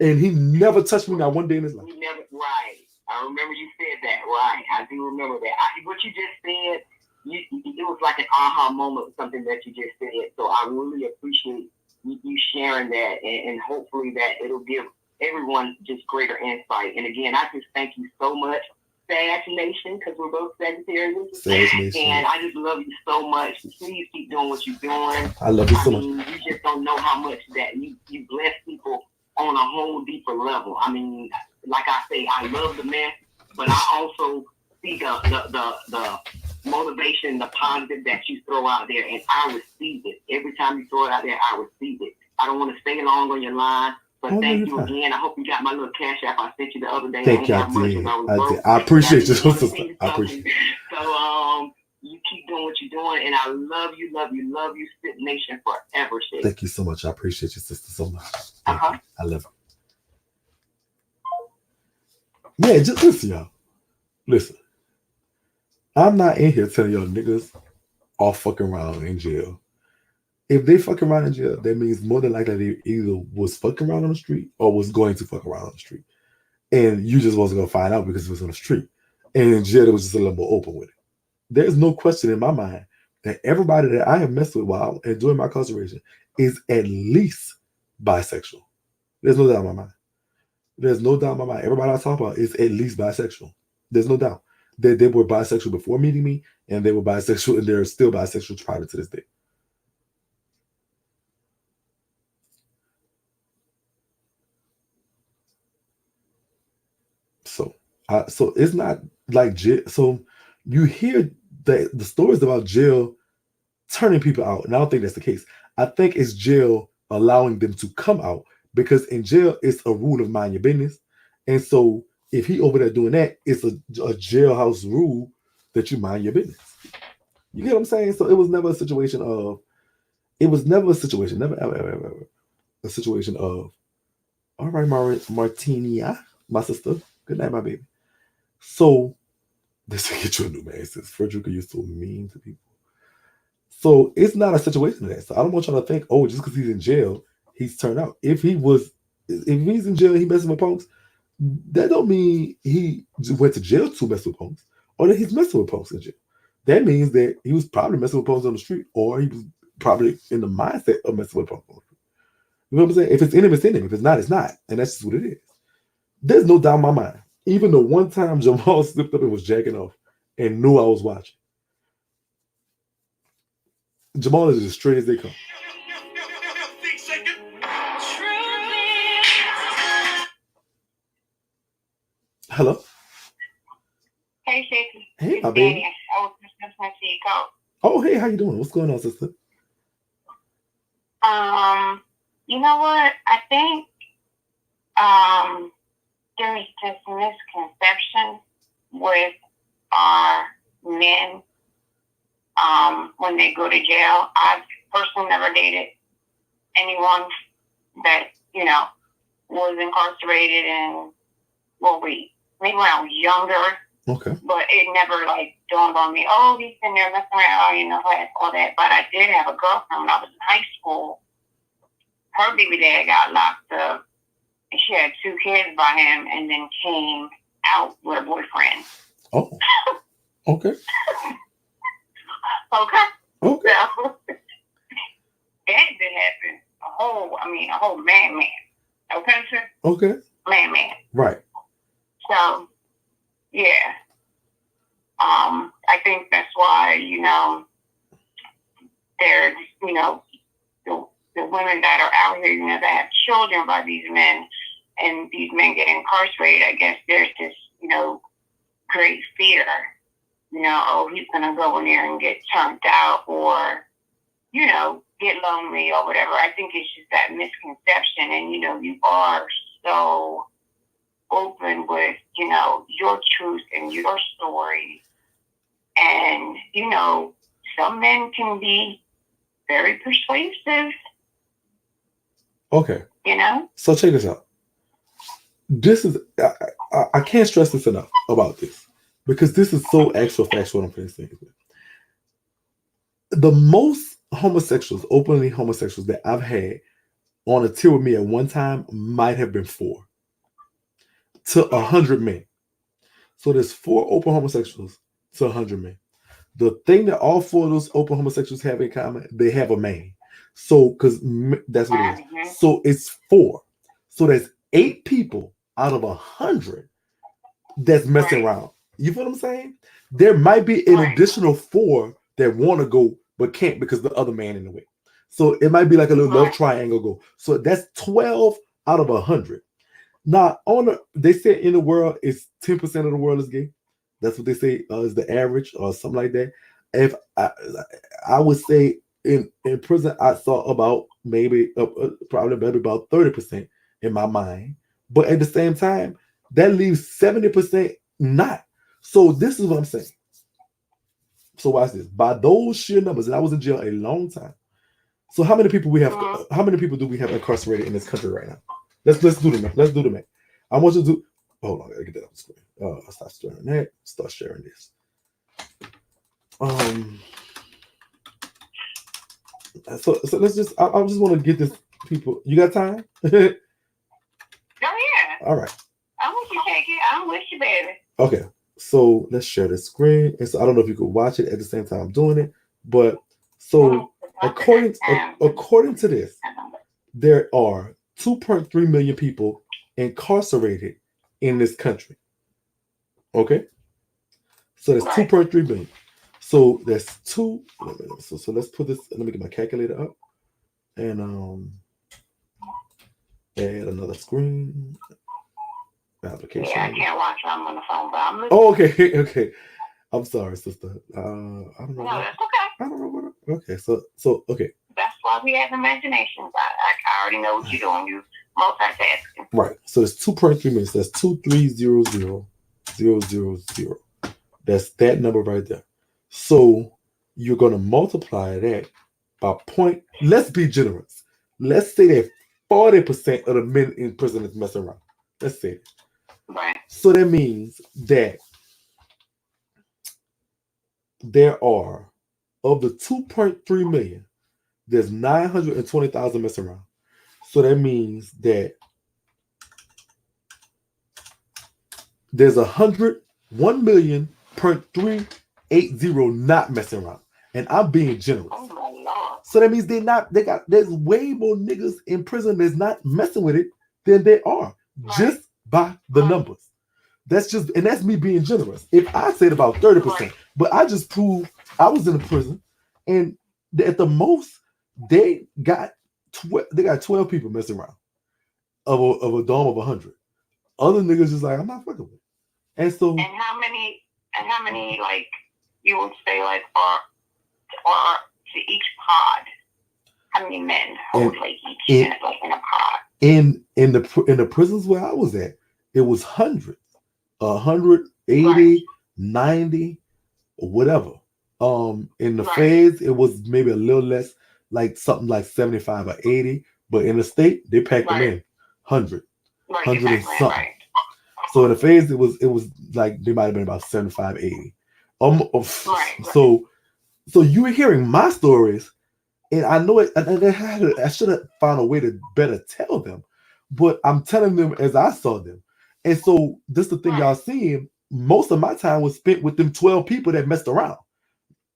[SPEAKER 1] And he never touched me not one day in his life.
[SPEAKER 4] Right. I remember you said that. Right. I do remember that. What you just said, it was like an aha moment with something that you just said. So I really appreciate you sharing that, and hopefully that it'll give everyone just greater insight. And again, I just thank you so much, Sag Nation, because we're both Sagittarius. And I just love you so much. Please keep doing what you're doing.
[SPEAKER 1] I love you so much.
[SPEAKER 4] You just don't know how much that you bless people on a whole deeper level. I mean, like I say, I love the mess, but I also see the motivation, the positive that you throw out there, and I receive it. Every time you throw it out there, I receive it. I don't want to stay long on your line, But thank you again. I hope you got my little cash app I sent you the other day.
[SPEAKER 1] Thank you. I did. I appreciate you. I appreciate it.
[SPEAKER 4] So you keep doing what you're doing, and I love you, Spit Nation forever, Shake.
[SPEAKER 1] Thank you so much. I appreciate you, sister, so much. I love you. Yeah, just listen, y'all. Listen. I'm not in here telling y'all niggas all fucking around in jail. If they fucking around in jail, that means more than likely they either was fucking around on the street or was going to fuck around on the street. And you just wasn't going to find out because it was on the street. And in jail, it was just a little more open with it. There's no question in my mind that everybody that I have messed with while and during my incarceration is at least bisexual. There's no doubt in my mind. There's no doubt in my mind. Everybody I talk about is at least bisexual. There's no doubt. They were bisexual before meeting me, and they were bisexual, and they're still bisexual prior to this day. So it's not like jail. So you hear the stories about jail turning people out, and I don't think that's the case. I think it's jail allowing them to come out, because in jail it's a rule of mind your business, and so if he over there doing that, it's a jailhouse rule that you mind your business. You get what I'm saying? So it was never a situation of. Never ever a situation of. All right, Martinia, my sister. Good night, my baby. So, this will get you a new man. Since Frederica, you're so mean to people. So, it's not a situation of that. So, I don't want y'all to think, oh, just because he's in jail, he's turned out. If he's in jail, he messing with punks, that don't mean he went to jail to mess with punks, or that he's messing with punks in jail. That means that he was probably messing with punks on the street, or he was probably in the mindset of messing with punks on the street. You know what I'm saying? If it's in him, it's in him. If it's not, it's not. And that's just what it is. There's no doubt in my mind. Even the one time Jamal slipped up and was jacking off and knew I was watching. Jamal is as straight as they come. Hello?
[SPEAKER 3] Hey, Shakie.
[SPEAKER 1] Hey, my baby. Oh, hey, how you doing? What's going on, sister?
[SPEAKER 3] You know what? I think there's this misconception with our men when they go to jail. I've personally never dated anyone that, was incarcerated and, maybe when I was younger.
[SPEAKER 1] Okay.
[SPEAKER 3] But it never, dawned on me, oh, he's in there messing around, all that. But I did have a girlfriend when I was in high school. Her baby dad got locked up. She had 2 kids by him, and then came out with a boyfriend.
[SPEAKER 1] Oh, okay.
[SPEAKER 3] Okay.
[SPEAKER 1] Okay.
[SPEAKER 3] So, that did happen. A whole man. Okay, sir?
[SPEAKER 1] Okay.
[SPEAKER 3] Man.
[SPEAKER 1] Right.
[SPEAKER 3] So, yeah. I think that's why, there's, the women that are out here, that have children by these men, and these men get incarcerated. I guess there's this, great fear, oh, he's going to go in there and get turned out, or, get lonely or whatever. I think it's just that misconception. And, you are so open with, your truth and your story. And, some men can be very persuasive.
[SPEAKER 1] Okay. So check this out. This is I can't stress this enough about this, because this is so actual factual. I'm putting things with. The most homosexuals, openly homosexuals that I've had on a tier with me at one time might have been 4 to 100 men. So there's 4 open homosexuals to 100 men. The thing that all 4 of those open homosexuals have in common, they have a man. So, because that's what it is. So it's 4. So there's 8 people out of 100 that's messing around. You feel what I'm saying? There might be an additional 4 that want to go but can't because the other man in the way. So it might be like a little love triangle go. So that's 12 out of 100. Now, they say in the world, it's 10% of the world is gay. That's what they say is the average or something like that. If I would say in prison, I saw about probably about 30%, in my mind, but at the same time, that leaves 70% not. So this is what I'm saying. So watch this. By those sheer numbers, and I was in jail a long time. So how many people we have? How many people do we have incarcerated in this country right now? Let's do the math. Let's do the math. I want you to do. Hold on, I gotta get that on the screen. I'll stop sharing that. Start sharing this. So let's just. I just want to get this people. You got time?
[SPEAKER 3] Oh yeah.
[SPEAKER 1] All right.
[SPEAKER 3] I'm with you, Shakie. I'm with you, baby.
[SPEAKER 1] Okay. So let's share the screen. And so I don't know if you could watch it at the same time I'm doing it, but so according to this, there are 2.3 million people incarcerated in this country. Okay. So that's 2.3 million. So that's two. So let's put this. Let me get my calculator up and add another screen. Application.
[SPEAKER 3] Yeah, I can't watch. I'm on the phone, but I'm listening.
[SPEAKER 1] Oh, okay. I'm sorry, sister. I don't know.
[SPEAKER 3] No, that's okay.
[SPEAKER 1] I don't know what. Okay, so okay.
[SPEAKER 3] That's why we have imaginations. I already know what you're doing. You multitasking.
[SPEAKER 1] Right. So it's 2.3 minutes. That's 2300000. That's that number right there. So you're gonna multiply that by point. Let's be generous. Let's say that 40% of the men in prison is messing around. Let's say it.
[SPEAKER 3] Right.
[SPEAKER 1] So that means that there are, of the 2.3 million, there's 920,000 messing around. So that means that there's 1,000,000.380 not messing around. And I'm being generous.
[SPEAKER 3] Oh my Lord.
[SPEAKER 1] So that means there's way more niggas in prison that's not messing with it than they are. Right. Just by the numbers. That's me being generous. If I said about 30%, but I just proved I was in a prison, and at the most they got 12 people messing around of a dome of 100. Other niggas just like, I'm not fucking with it. And so,
[SPEAKER 3] and how many like you would say like or to each pod? How many men hold like each in a pod?
[SPEAKER 1] In the prisons where I was at, it was hundreds, 180, 90, or whatever. In the phase, it was maybe a little less, like something like 75 or 80. But in the state, they packed them in 100, 100 and something. Right. So in the phase, it was like they might have been about 75, 80. So you were hearing my stories. And I know it, and I should have found a way to better tell them, but I'm telling them as I saw them. And so this is the thing y'all seeing. Most of my time was spent with them 12 people that messed around.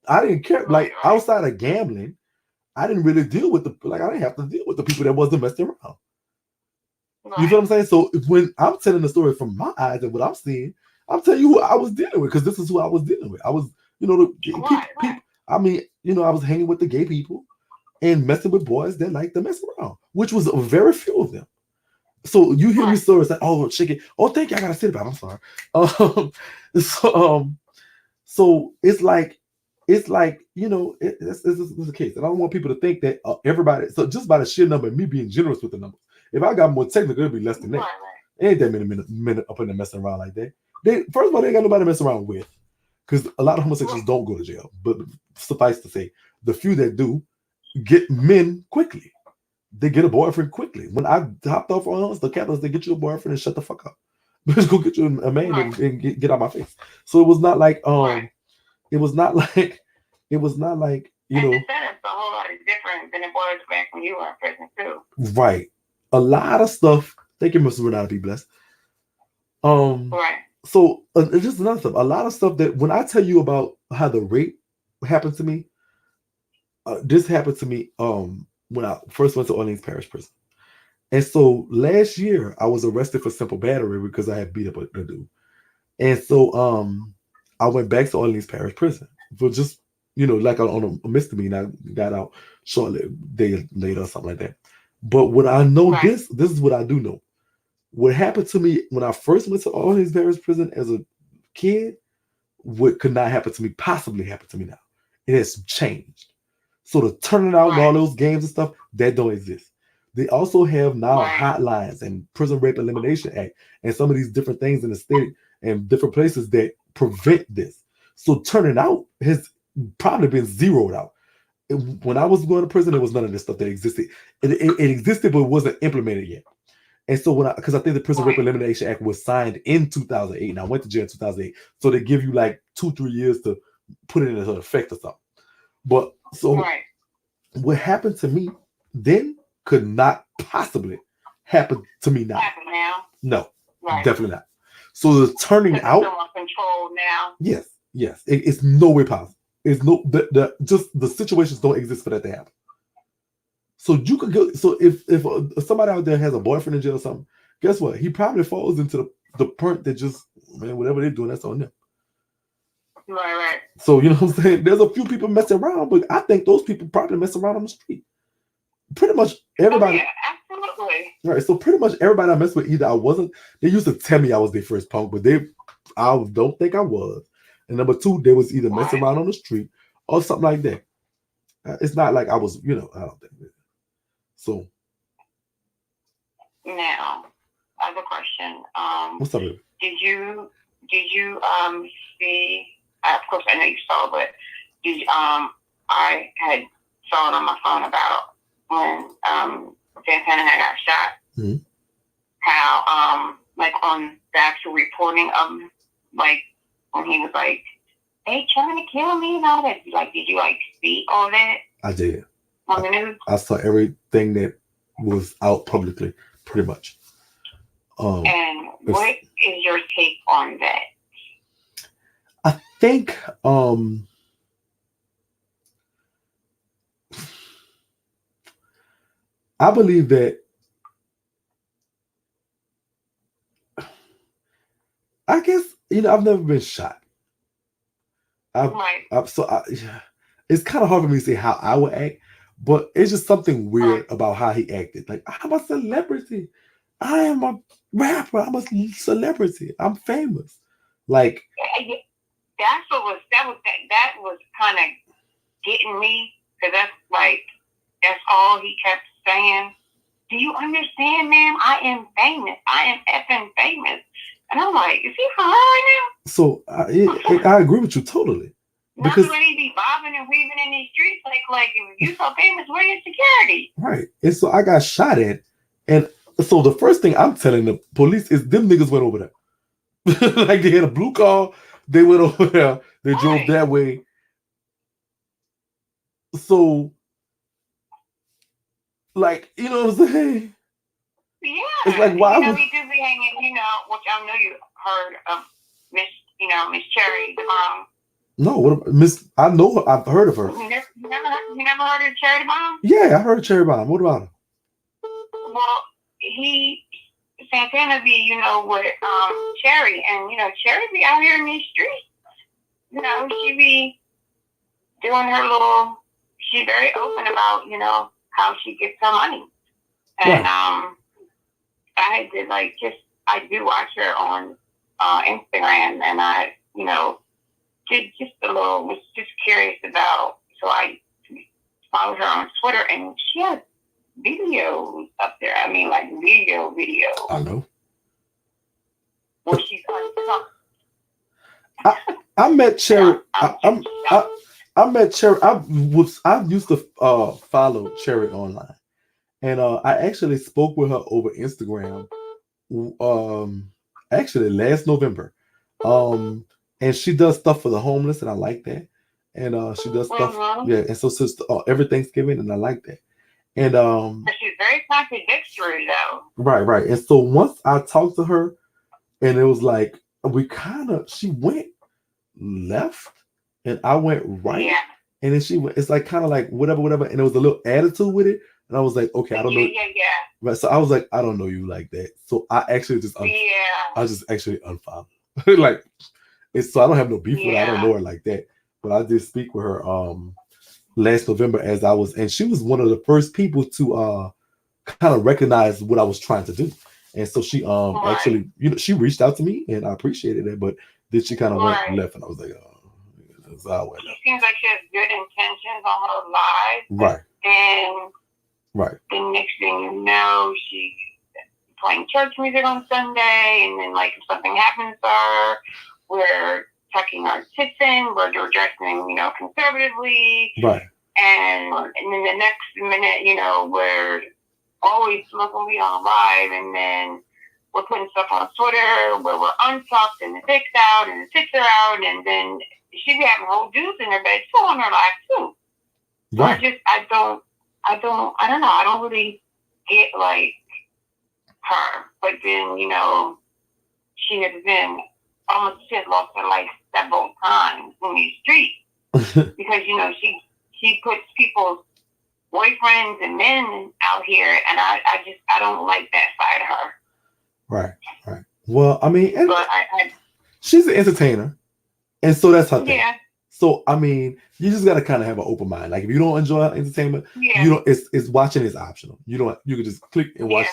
[SPEAKER 1] I didn't care. Like outside of gambling, I didn't really deal with I didn't have to deal with the people that wasn't messing around. You feel what I'm saying? So when I'm telling the story from my eyes and what I'm seeing, I'm telling you who I was dealing with, because this is who I was dealing with. I was, the people. I mean, I was hanging with the gay people and messing with boys that like to mess around, which was very few of them. So you hear these stories like, oh, Shakie, oh, thank you, I gotta sit about. I'm sorry. So it's like it's the case, and I don't want people to think that everybody. So just by the sheer number, me being generous with the numbers. If I got more technical, it'd be less than that. Ain't that many men up in there messing around like that. First of all, they ain't got nobody to mess around with, because a lot of homosexuals don't go to jail. But suffice to say, the few that do get men quickly. They get a boyfriend quickly. When I hopped off on the captains, they get you a boyfriend and shut the fuck up. Let's go get you a man and get out my face. So it was not like it was not like the setup's a
[SPEAKER 3] whole lot different than it was back when you were in prison too.
[SPEAKER 1] Right. A lot of stuff. Thank you, Mr. Renata, be blessed.
[SPEAKER 3] Right.
[SPEAKER 1] So just another stuff. A lot of stuff that when I tell you about how the rape happened to me, this happened to me when I first went to Orleans Parish Prison. And so last year I was arrested for simple battery because I had beat up a dude. And so I went back to Orleans Parish Prison for just, like on a misdemeanor. I got out shortly, a day later or something like that. But what I know, this is what I do know. What happened to me when I first went to Orleans Parish Prison as a kid, what could not happen to me possibly happened to me now. It has changed. So the turning out and all those games and stuff, that don't exist. They also have now hotlines and Prison Rape Elimination Act and some of these different things in the state and different places that prevent this. So turning out has probably been zeroed out. When I was going to prison, there was none of this stuff that existed. It existed, but it wasn't implemented yet. And so because I think the Prison Rape Elimination Act was signed in 2008, and I went to jail in 2008, so they give you like 2-3 years to put it into effect or something. But so what happened to me then could not possibly happen to me now.
[SPEAKER 3] Happen now?
[SPEAKER 1] No, definitely not. So the turning out,
[SPEAKER 3] control now.
[SPEAKER 1] Yes, it's no way possible. It's no just the situations don't exist for that to happen. So you could go. So if somebody out there has a boyfriend in jail or something, guess what? He probably falls into the part that just, man, whatever they're doing, that's on them.
[SPEAKER 3] Right.
[SPEAKER 1] So you know what I'm saying? There's a few people messing around, but I think those people probably mess around on the street. Pretty much everybody.
[SPEAKER 3] Oh, yeah, absolutely.
[SPEAKER 1] Right. So pretty much everybody I messed with, either I wasn't. They used to tell me I was their first punk, but I don't think I was. And number two, they was either messing around on the street or something like that. It's not like I was, I don't think. So.
[SPEAKER 3] Now, I have a question.
[SPEAKER 1] What's up, baby?
[SPEAKER 3] Did you see? Of course, I know you saw, but I had saw it on my phone about when Santana had got shot.
[SPEAKER 1] Mm-hmm.
[SPEAKER 3] How like on the actual reporting of like when he was like, "They trying to kill me" and all that. Like, did you see all that?
[SPEAKER 1] I did.
[SPEAKER 3] On the news?
[SPEAKER 1] I saw everything that was out publicly, pretty much.
[SPEAKER 3] And what is your take on that?
[SPEAKER 1] I think I believe that I guess I've never been shot. It's kind of hard for me to say how I would act, but it's just something weird about how he acted. Like, I'm a celebrity. I am a rapper. I'm a celebrity. I'm famous. Like,
[SPEAKER 3] that was kind of getting me, because that's all he kept saying. Do you understand, ma'am? I am famous. I am effing famous. And I'm like, is he for real right now?
[SPEAKER 1] So I agree with you totally. Because
[SPEAKER 3] not really be bobbing and weaving in these streets like if you so famous, where your security?
[SPEAKER 1] Right. And so I got shot at, and so the first thing I'm telling the police is them niggas went over there. Like, they had a blue car, they went over there, they drove that way. So, like, you know what I'm saying?
[SPEAKER 3] Yeah.
[SPEAKER 1] It's like, why would
[SPEAKER 3] we do be hanging, which I know you heard of Miss Cherry, the mom.
[SPEAKER 1] No, what Miss? I know her. I've heard of her.
[SPEAKER 3] You never heard of Cherry Bomb?
[SPEAKER 1] Yeah, I heard of Cherry Bomb. What about her?
[SPEAKER 3] Well, Santana be, with Cherry, and Cherry be out here in these streets. She be doing her little. She's very open about how she gets her money, and I did I do watch her on Instagram, and I did just was just curious about, so I followed her on Twitter, and she has videos up there. I mean, video.
[SPEAKER 1] I know.
[SPEAKER 3] Where she's
[SPEAKER 1] I met Cherry. I met Cherry. I used to follow Cherry online, and I actually spoke with her over Instagram. Actually last November. And she does stuff for the homeless, and I like that. And she does stuff, and so every Thanksgiving, and I like that. And
[SPEAKER 3] she's very contradictory, though.
[SPEAKER 1] Right. And so once I talked to her, and it was like she went left, and I went right, and then she went. It's like kind of like whatever, and there was a little attitude with it, and I was like, okay, I don't know.
[SPEAKER 3] Yeah.
[SPEAKER 1] Right. So I was like, I don't know you like that. So I actually just I just actually unfollowed. Like. So I don't have no beef with her. I don't know her like that. But I did speak with her last November as I was, and she was one of the first people to kind of recognize what I was trying to do. And so she actually, she reached out to me, and I appreciated it. But then she kind of went left, and I was like,
[SPEAKER 3] she seems like she has good intentions on her life.
[SPEAKER 1] Right.
[SPEAKER 3] And
[SPEAKER 1] Right.
[SPEAKER 3] The next thing you know, she's playing church music on Sunday, and then like if something happens to her, we're tucking our tits in, we're dressing, conservatively.
[SPEAKER 1] Right.
[SPEAKER 3] And then the next minute, we're always smoking weed on live, and then we're putting stuff on Twitter where we're untucked and the dick's out and the tits are out, and then she be having whole dudes in her bed too on her live too. So
[SPEAKER 1] right.
[SPEAKER 3] I don't know. I don't really get like her, but then she has been almost lost her life several times in these streets because she puts people's boyfriends and men out here, and I don't like that side of her.
[SPEAKER 1] Right. Well, I mean,
[SPEAKER 3] but
[SPEAKER 1] she's an entertainer, and so that's her thing.
[SPEAKER 3] Yeah.
[SPEAKER 1] So I mean, you just gotta kind of have an open mind. Like if you don't enjoy entertainment, it's watching is optional. You can just click and watch,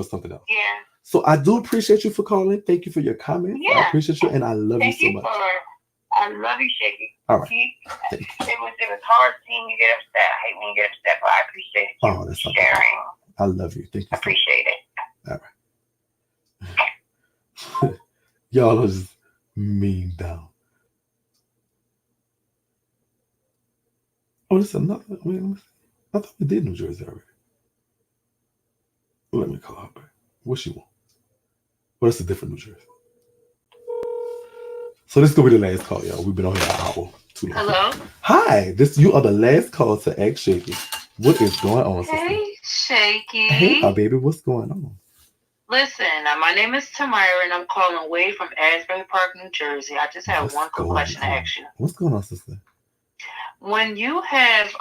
[SPEAKER 1] something else.
[SPEAKER 3] Yeah.
[SPEAKER 1] So I do appreciate you for calling. Thank you for your comments. Yeah. I appreciate you, and I love you so much.
[SPEAKER 3] I love you, Shakie.
[SPEAKER 1] All right.
[SPEAKER 3] It was hard seeing you get upset. I hate when you get upset, but I appreciate you sharing.
[SPEAKER 1] I love you. Thank you.
[SPEAKER 3] I appreciate it.
[SPEAKER 1] All right. Y'all are just mean down. Oh, this is another. I thought we did New Jersey already. Let me call her back. What she want? Well, that's a different New Jersey. So this is gonna be the last call, y'all. We've been on here an hour too long.
[SPEAKER 2] Hello.
[SPEAKER 1] Hi. You are the last call to ask Shakie. What is going on?
[SPEAKER 2] Hey, Shakie.
[SPEAKER 1] Hey, my baby. What's going on?
[SPEAKER 2] Listen, my name is Tamara, and I'm calling away from Asbury Park, New Jersey. I just have one quick question to ask you.
[SPEAKER 1] What's going on, sister?
[SPEAKER 2] When you have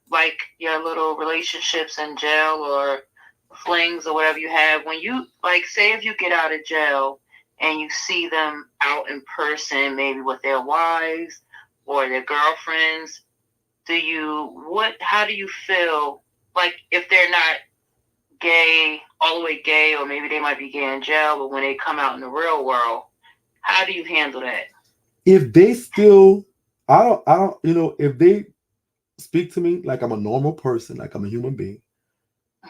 [SPEAKER 2] like your little relationships in jail or flings or whatever you have, when you say if you get out of jail and you see them out in person, maybe with their wives or their girlfriends, how do you feel like if they're not gay, all the way gay, or maybe they might be gay in jail, but when they come out in the real world, how do you handle that?
[SPEAKER 1] If they still, I don't, if they speak to me like I'm a normal person, like I'm a human being,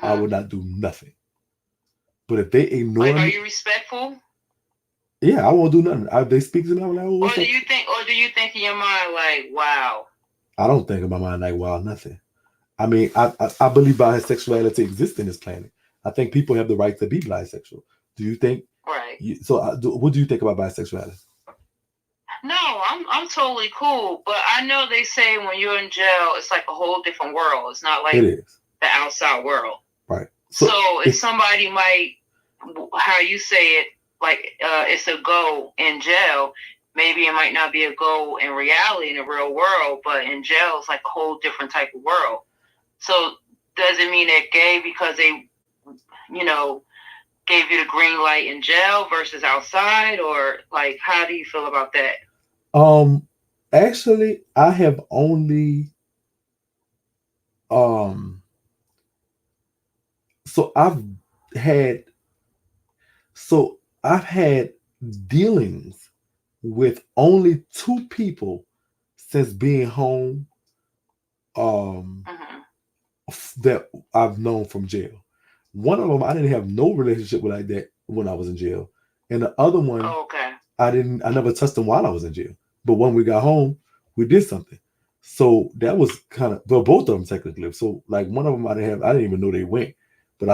[SPEAKER 1] I would not do nothing. But if they ignore me,
[SPEAKER 2] are you respectful?
[SPEAKER 1] Yeah, I won't do nothing. If they speak to me, I'm like, oh,
[SPEAKER 2] or do you think in your mind like, wow?
[SPEAKER 1] I don't think in my mind like, wow, nothing. I mean, I believe bisexuality exists in this planet. I think people have the right to be bisexual. Do you think?
[SPEAKER 2] Right.
[SPEAKER 1] What do you think about bisexuality?
[SPEAKER 2] No, I'm totally cool. But I know they say when you're in jail, it's like a whole different world. It's not like
[SPEAKER 1] it is
[SPEAKER 2] the outside world.
[SPEAKER 1] Right.
[SPEAKER 2] So if somebody might, how you say it, like it's a go in jail, maybe it might not be a go in reality in the real world, but in jail it's like a whole different type of world. So does it mean they're gay because they, gave you the green light in jail versus outside, or like how do you feel about that?
[SPEAKER 1] Actually, I have only I've had dealings with only 2 people since being home that I've known from jail. One of them I didn't have no relationship with like that when I was in jail, and the other one I never touched them while I was in jail. But when we got home, we did something. So that was kind of, well, both of them technically. So like one of them I didn't even know they went, but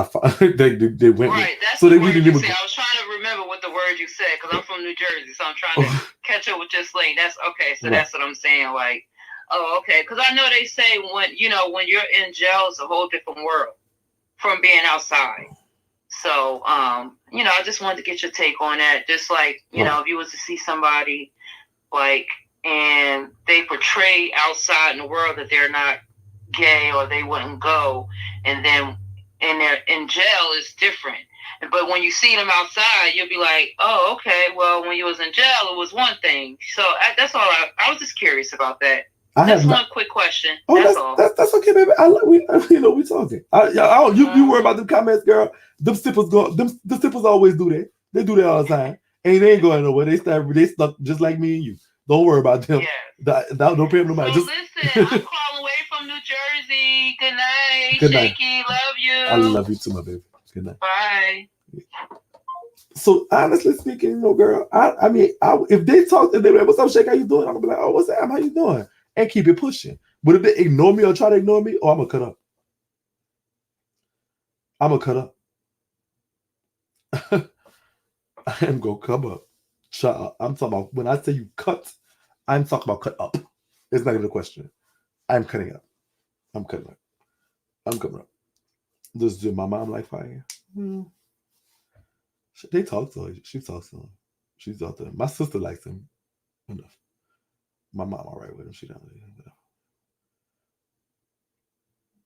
[SPEAKER 1] they went.
[SPEAKER 2] Right, that's
[SPEAKER 1] so
[SPEAKER 2] the
[SPEAKER 1] they
[SPEAKER 2] word
[SPEAKER 1] didn't
[SPEAKER 2] you
[SPEAKER 1] even.
[SPEAKER 2] say. I was trying to remember what the word you said because I'm from New Jersey, so I'm trying to catch up with your slang. That's okay. So that's what I'm saying. Like, oh, okay, because I know they say when you're in jail, it's a whole different world from being outside. So, I just wanted to get your take on that. Just like, if you was to see somebody like, and they portray outside in the world that they're not gay or they wouldn't go, and then in jail it's different. But when you see them outside, you'll be like, oh, okay, well, when you was in jail, it was one thing. So that's all. I was just curious about that. That's one quick question.
[SPEAKER 1] Oh,
[SPEAKER 2] that's all.
[SPEAKER 1] That's okay, baby. We talking. You worry about them comments, girl. Them stippers the stippers always do that. They do that all the time. And they ain't going nowhere. They stuck just like me and you. Don't worry about them.
[SPEAKER 2] Yeah.
[SPEAKER 1] Don't pay them no mind.
[SPEAKER 2] So listen, I'm calling away from New busy. Good night.
[SPEAKER 1] Good night.
[SPEAKER 2] Shakie, love you.
[SPEAKER 1] I love you too, my baby. Good night.
[SPEAKER 2] Bye.
[SPEAKER 1] So honestly speaking, girl, I mean, if they talk, if they be like, what's up, Shake? How you doing? I'm gonna be like, oh, what's up? How you doing? And keep it pushing. But if they ignore me or try to ignore me, I'm gonna cut up. I'm gonna cut up. I am gonna come up. Shut up. I'm talking about when I say you cut, I'm talking about cut up. It's not even a question. I'm cutting up. I'm cutting up. I'm coming up. Does my mom like fire? They talk to her. She talks to him. She's out there. My sister likes him enough. My mom all right with him. She don't.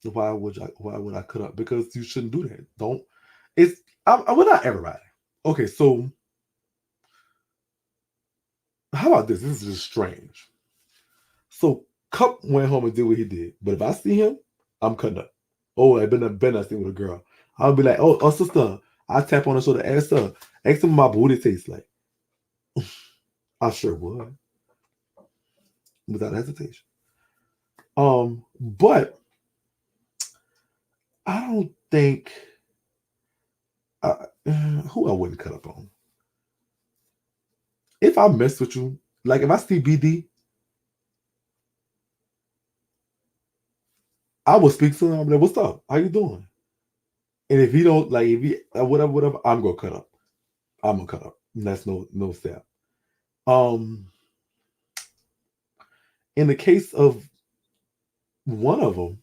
[SPEAKER 1] Why would I cut up? Because you shouldn't do that. Don't. We're not everybody. Okay, so how about this? This is just strange. So Cup went home and did what he did. But if I see him, I'm cutting up. Oh, I've been I seen with a girl. I'll be like, oh sister. I tap on her shoulder, ask her what my booty tastes like. I sure would. Without hesitation. But I don't think who I wouldn't cut up on. If I mess with you, like if I see BD, I will speak to him. I'm like, what's up? How you doing? And if he don't like, if he whatever, I'm gonna cut up. I'm gonna cut up. That's no step. In the case of one of them,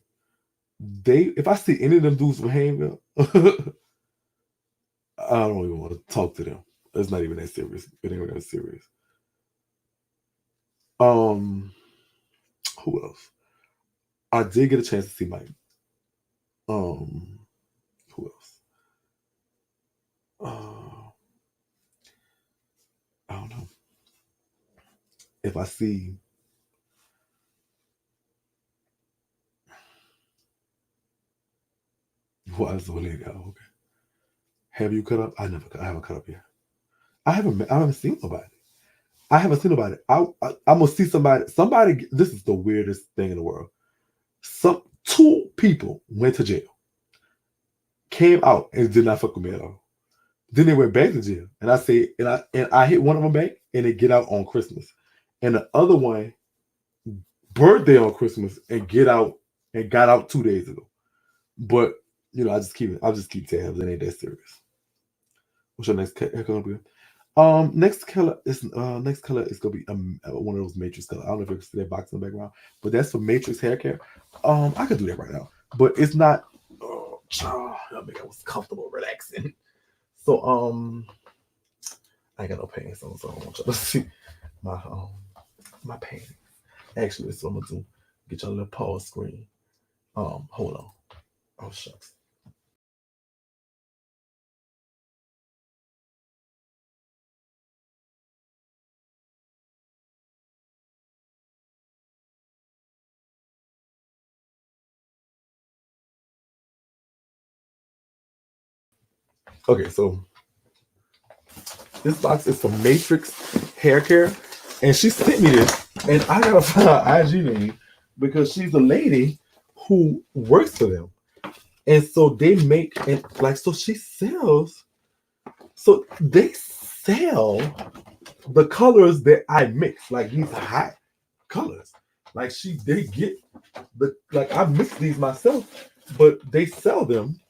[SPEAKER 1] if I see any of them dudes from Hamville, I don't even want to talk to them. It's not even that serious. It ain't even that serious. Who else? I did get a chance to see Mike. Who else? I don't know. If I see what is the lady? Okay. Have you cut up? I haven't cut up yet. I haven't seen nobody. I'm gonna see somebody. Somebody. This is the weirdest thing in the world. Two people went to jail, came out and did not fuck with me at all. Then they went back to jail, and I hit one of them back, and they get out on Christmas, and the other one birthday on Christmas and got out 2 days ago. But I just keep tabs. It ain't that serious. What's your next color? Next color is gonna be one of those Matrix colors. I don't know if you can see that box in the background, but that's for Matrix hair care. I could do that right now, but it's not. I think I was comfortable relaxing. So I got no pants on, so I want y'all to see my pants. Actually, so I'm gonna do. Get y'all a little pause screen. Hold on. Oh shucks. Okay, so this box is for Matrix Hair Care, and she sent me this, and I gotta find her IG name because she's a lady who works for them, and so they make so she sells, so they sell the colors that I mix, like these hot colors, like they get I mix these myself, but they sell them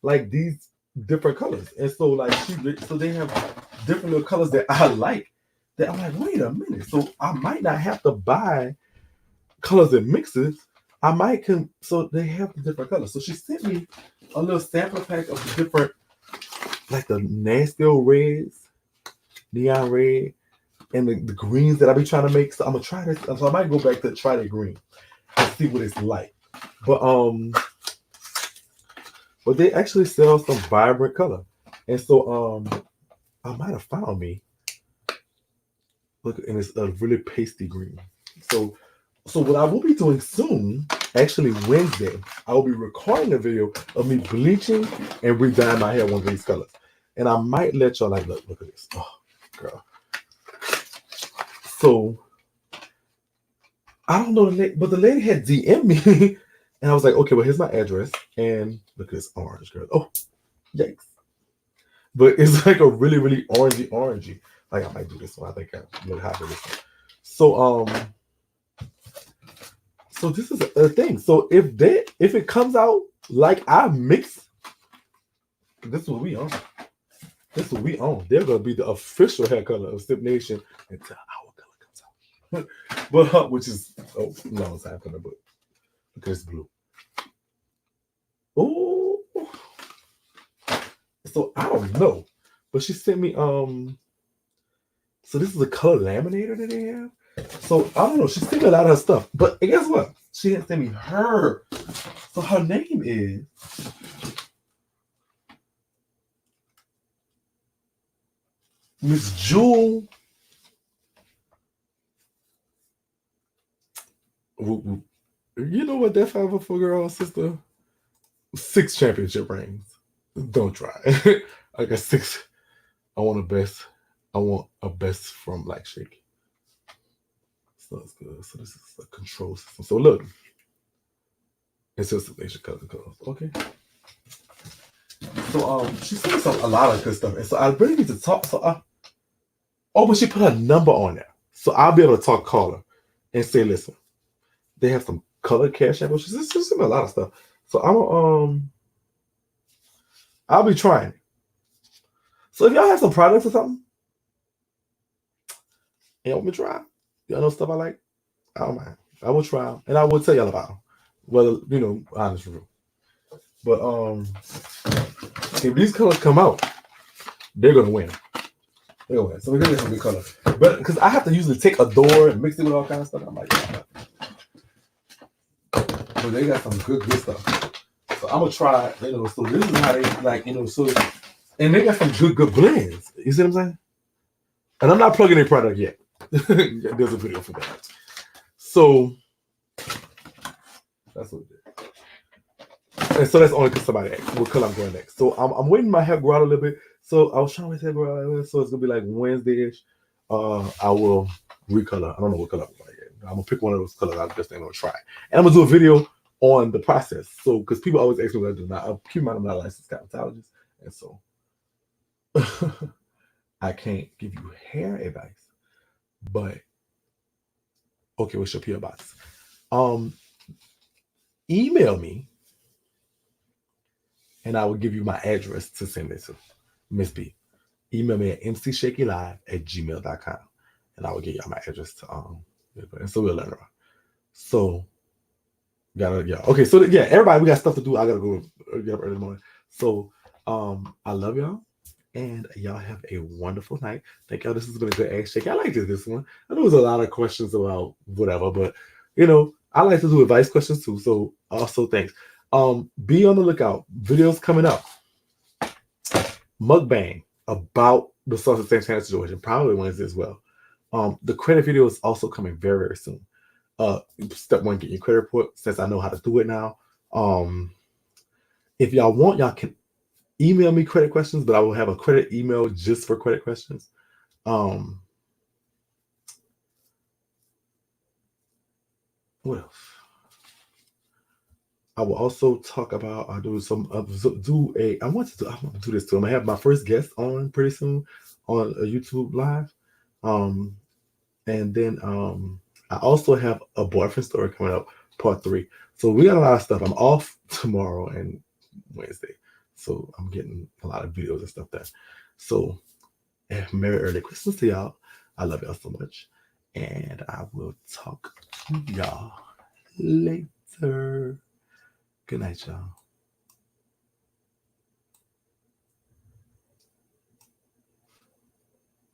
[SPEAKER 1] like these different colors, and so they have different little colors that I like. That I'm like, wait a minute. So I might not have to buy colors and mixes. I might so they have the different colors. So she sent me a little sample pack of the different, like the nasty old reds, neon red, and the greens that I be trying to make. So I'm gonna try this. So I might go back to try the green and see what it's like. But they actually sell some vibrant color. And so I might have found me. Look, and it's a really pasty green. So what I will be doing soon, actually Wednesday, I will be recording a video of me bleaching and re-dyeing my hair one of these colors. And I might let y'all look at this. Oh, girl. So I don't know but the lady had DM'd me And I was like, okay, well, here's my address. And look at this orange, girl. Oh, yikes. But it's like a really, really orangey. Like I might do this one. I think I'm really happy with this one. So this is a thing. So if it comes out like I mix, this is what we own. This is what we own. They're gonna be the official hair color of Sip Nation until our color comes out. But which is no, it's not color, but because it's blue. Oh, so I don't know, but she sent me So this is a color laminator that they have. So I don't know. She sent me a lot of her stuff, but guess what? She didn't send me her. So her name is Miss Jewel. You know what that 504 girl sister? 6 championship rings. Don't try. I got 6. I want a best from like Shakie. So that's good. So this is a control system. So look, it's just a nation color. Okay. So she sent a lot of good stuff, and so I really need to talk. So but she put her number on there, so I'll be able to call her, and say, listen, they have some colored cash app. She sent me a lot of stuff. So I'll be trying. So if y'all have some products or something, and y'all want me to try, y'all know stuff I like, I don't mind. I will try them, and I will tell y'all about them. Well, honest review. But if these colors come out, they're gonna win. They're gonna win. So we're gonna get some good colors. But because I have to usually take a door and mix it with all kinds of stuff, I'm like, yeah. But they got some good stuff. So I'm gonna try. So this is how they like. So and they got some good blends. You see what I'm saying? And I'm not plugging their product yet. There's a video for that. So that's what it is. And so that's only because somebody asked what color I'm going next. So I'm waiting my hair grow out a little bit. So I was trying to wait hair grow out a little bit. So it's gonna be like Wednesday-ish. I will recolor. I don't know what color I'm going yet. I'm gonna pick one of those colors. I just ain't gonna try. And I'm gonna do a video on the process. So because people always ask me what I do now. I'll keep in mind I'm not a licensed cosmetologist, and so I can't give you hair advice. But okay, what's your PO box? Email me, and I will give you my address to send it to Miss B. Email me at mcshakilive@gmail.com, and I will give y'all my address to and so we'll learn about. So okay. So everybody, we got stuff to do. I gotta go get up early in the morning. So I love y'all. And y'all have a wonderful night. Thank y'all. This has been a good Ask Shakie. I liked this one. I know there's a lot of questions about whatever, but I like to do advice questions too. So also thanks. Be on the lookout. Videos coming up. Mukbang about the Sausage Santana situation, probably Wednesday as well. The credit video is also coming very, very soon. Step 1, get your credit report, since I know how to do it now. If y'all want, y'all can email me credit questions, but I will have a credit email just for credit questions. What else? I will also talk about. I want to do this too. I'm gonna have my first guest on pretty soon on a YouTube live. And then I also have a boyfriend story coming up, part 3. So we got a lot of stuff. I'm off tomorrow and Wednesday. So I'm getting a lot of videos and stuff done. So Merry early Christmas to y'all. I love y'all so much. And I will talk to y'all later. Good night, y'all.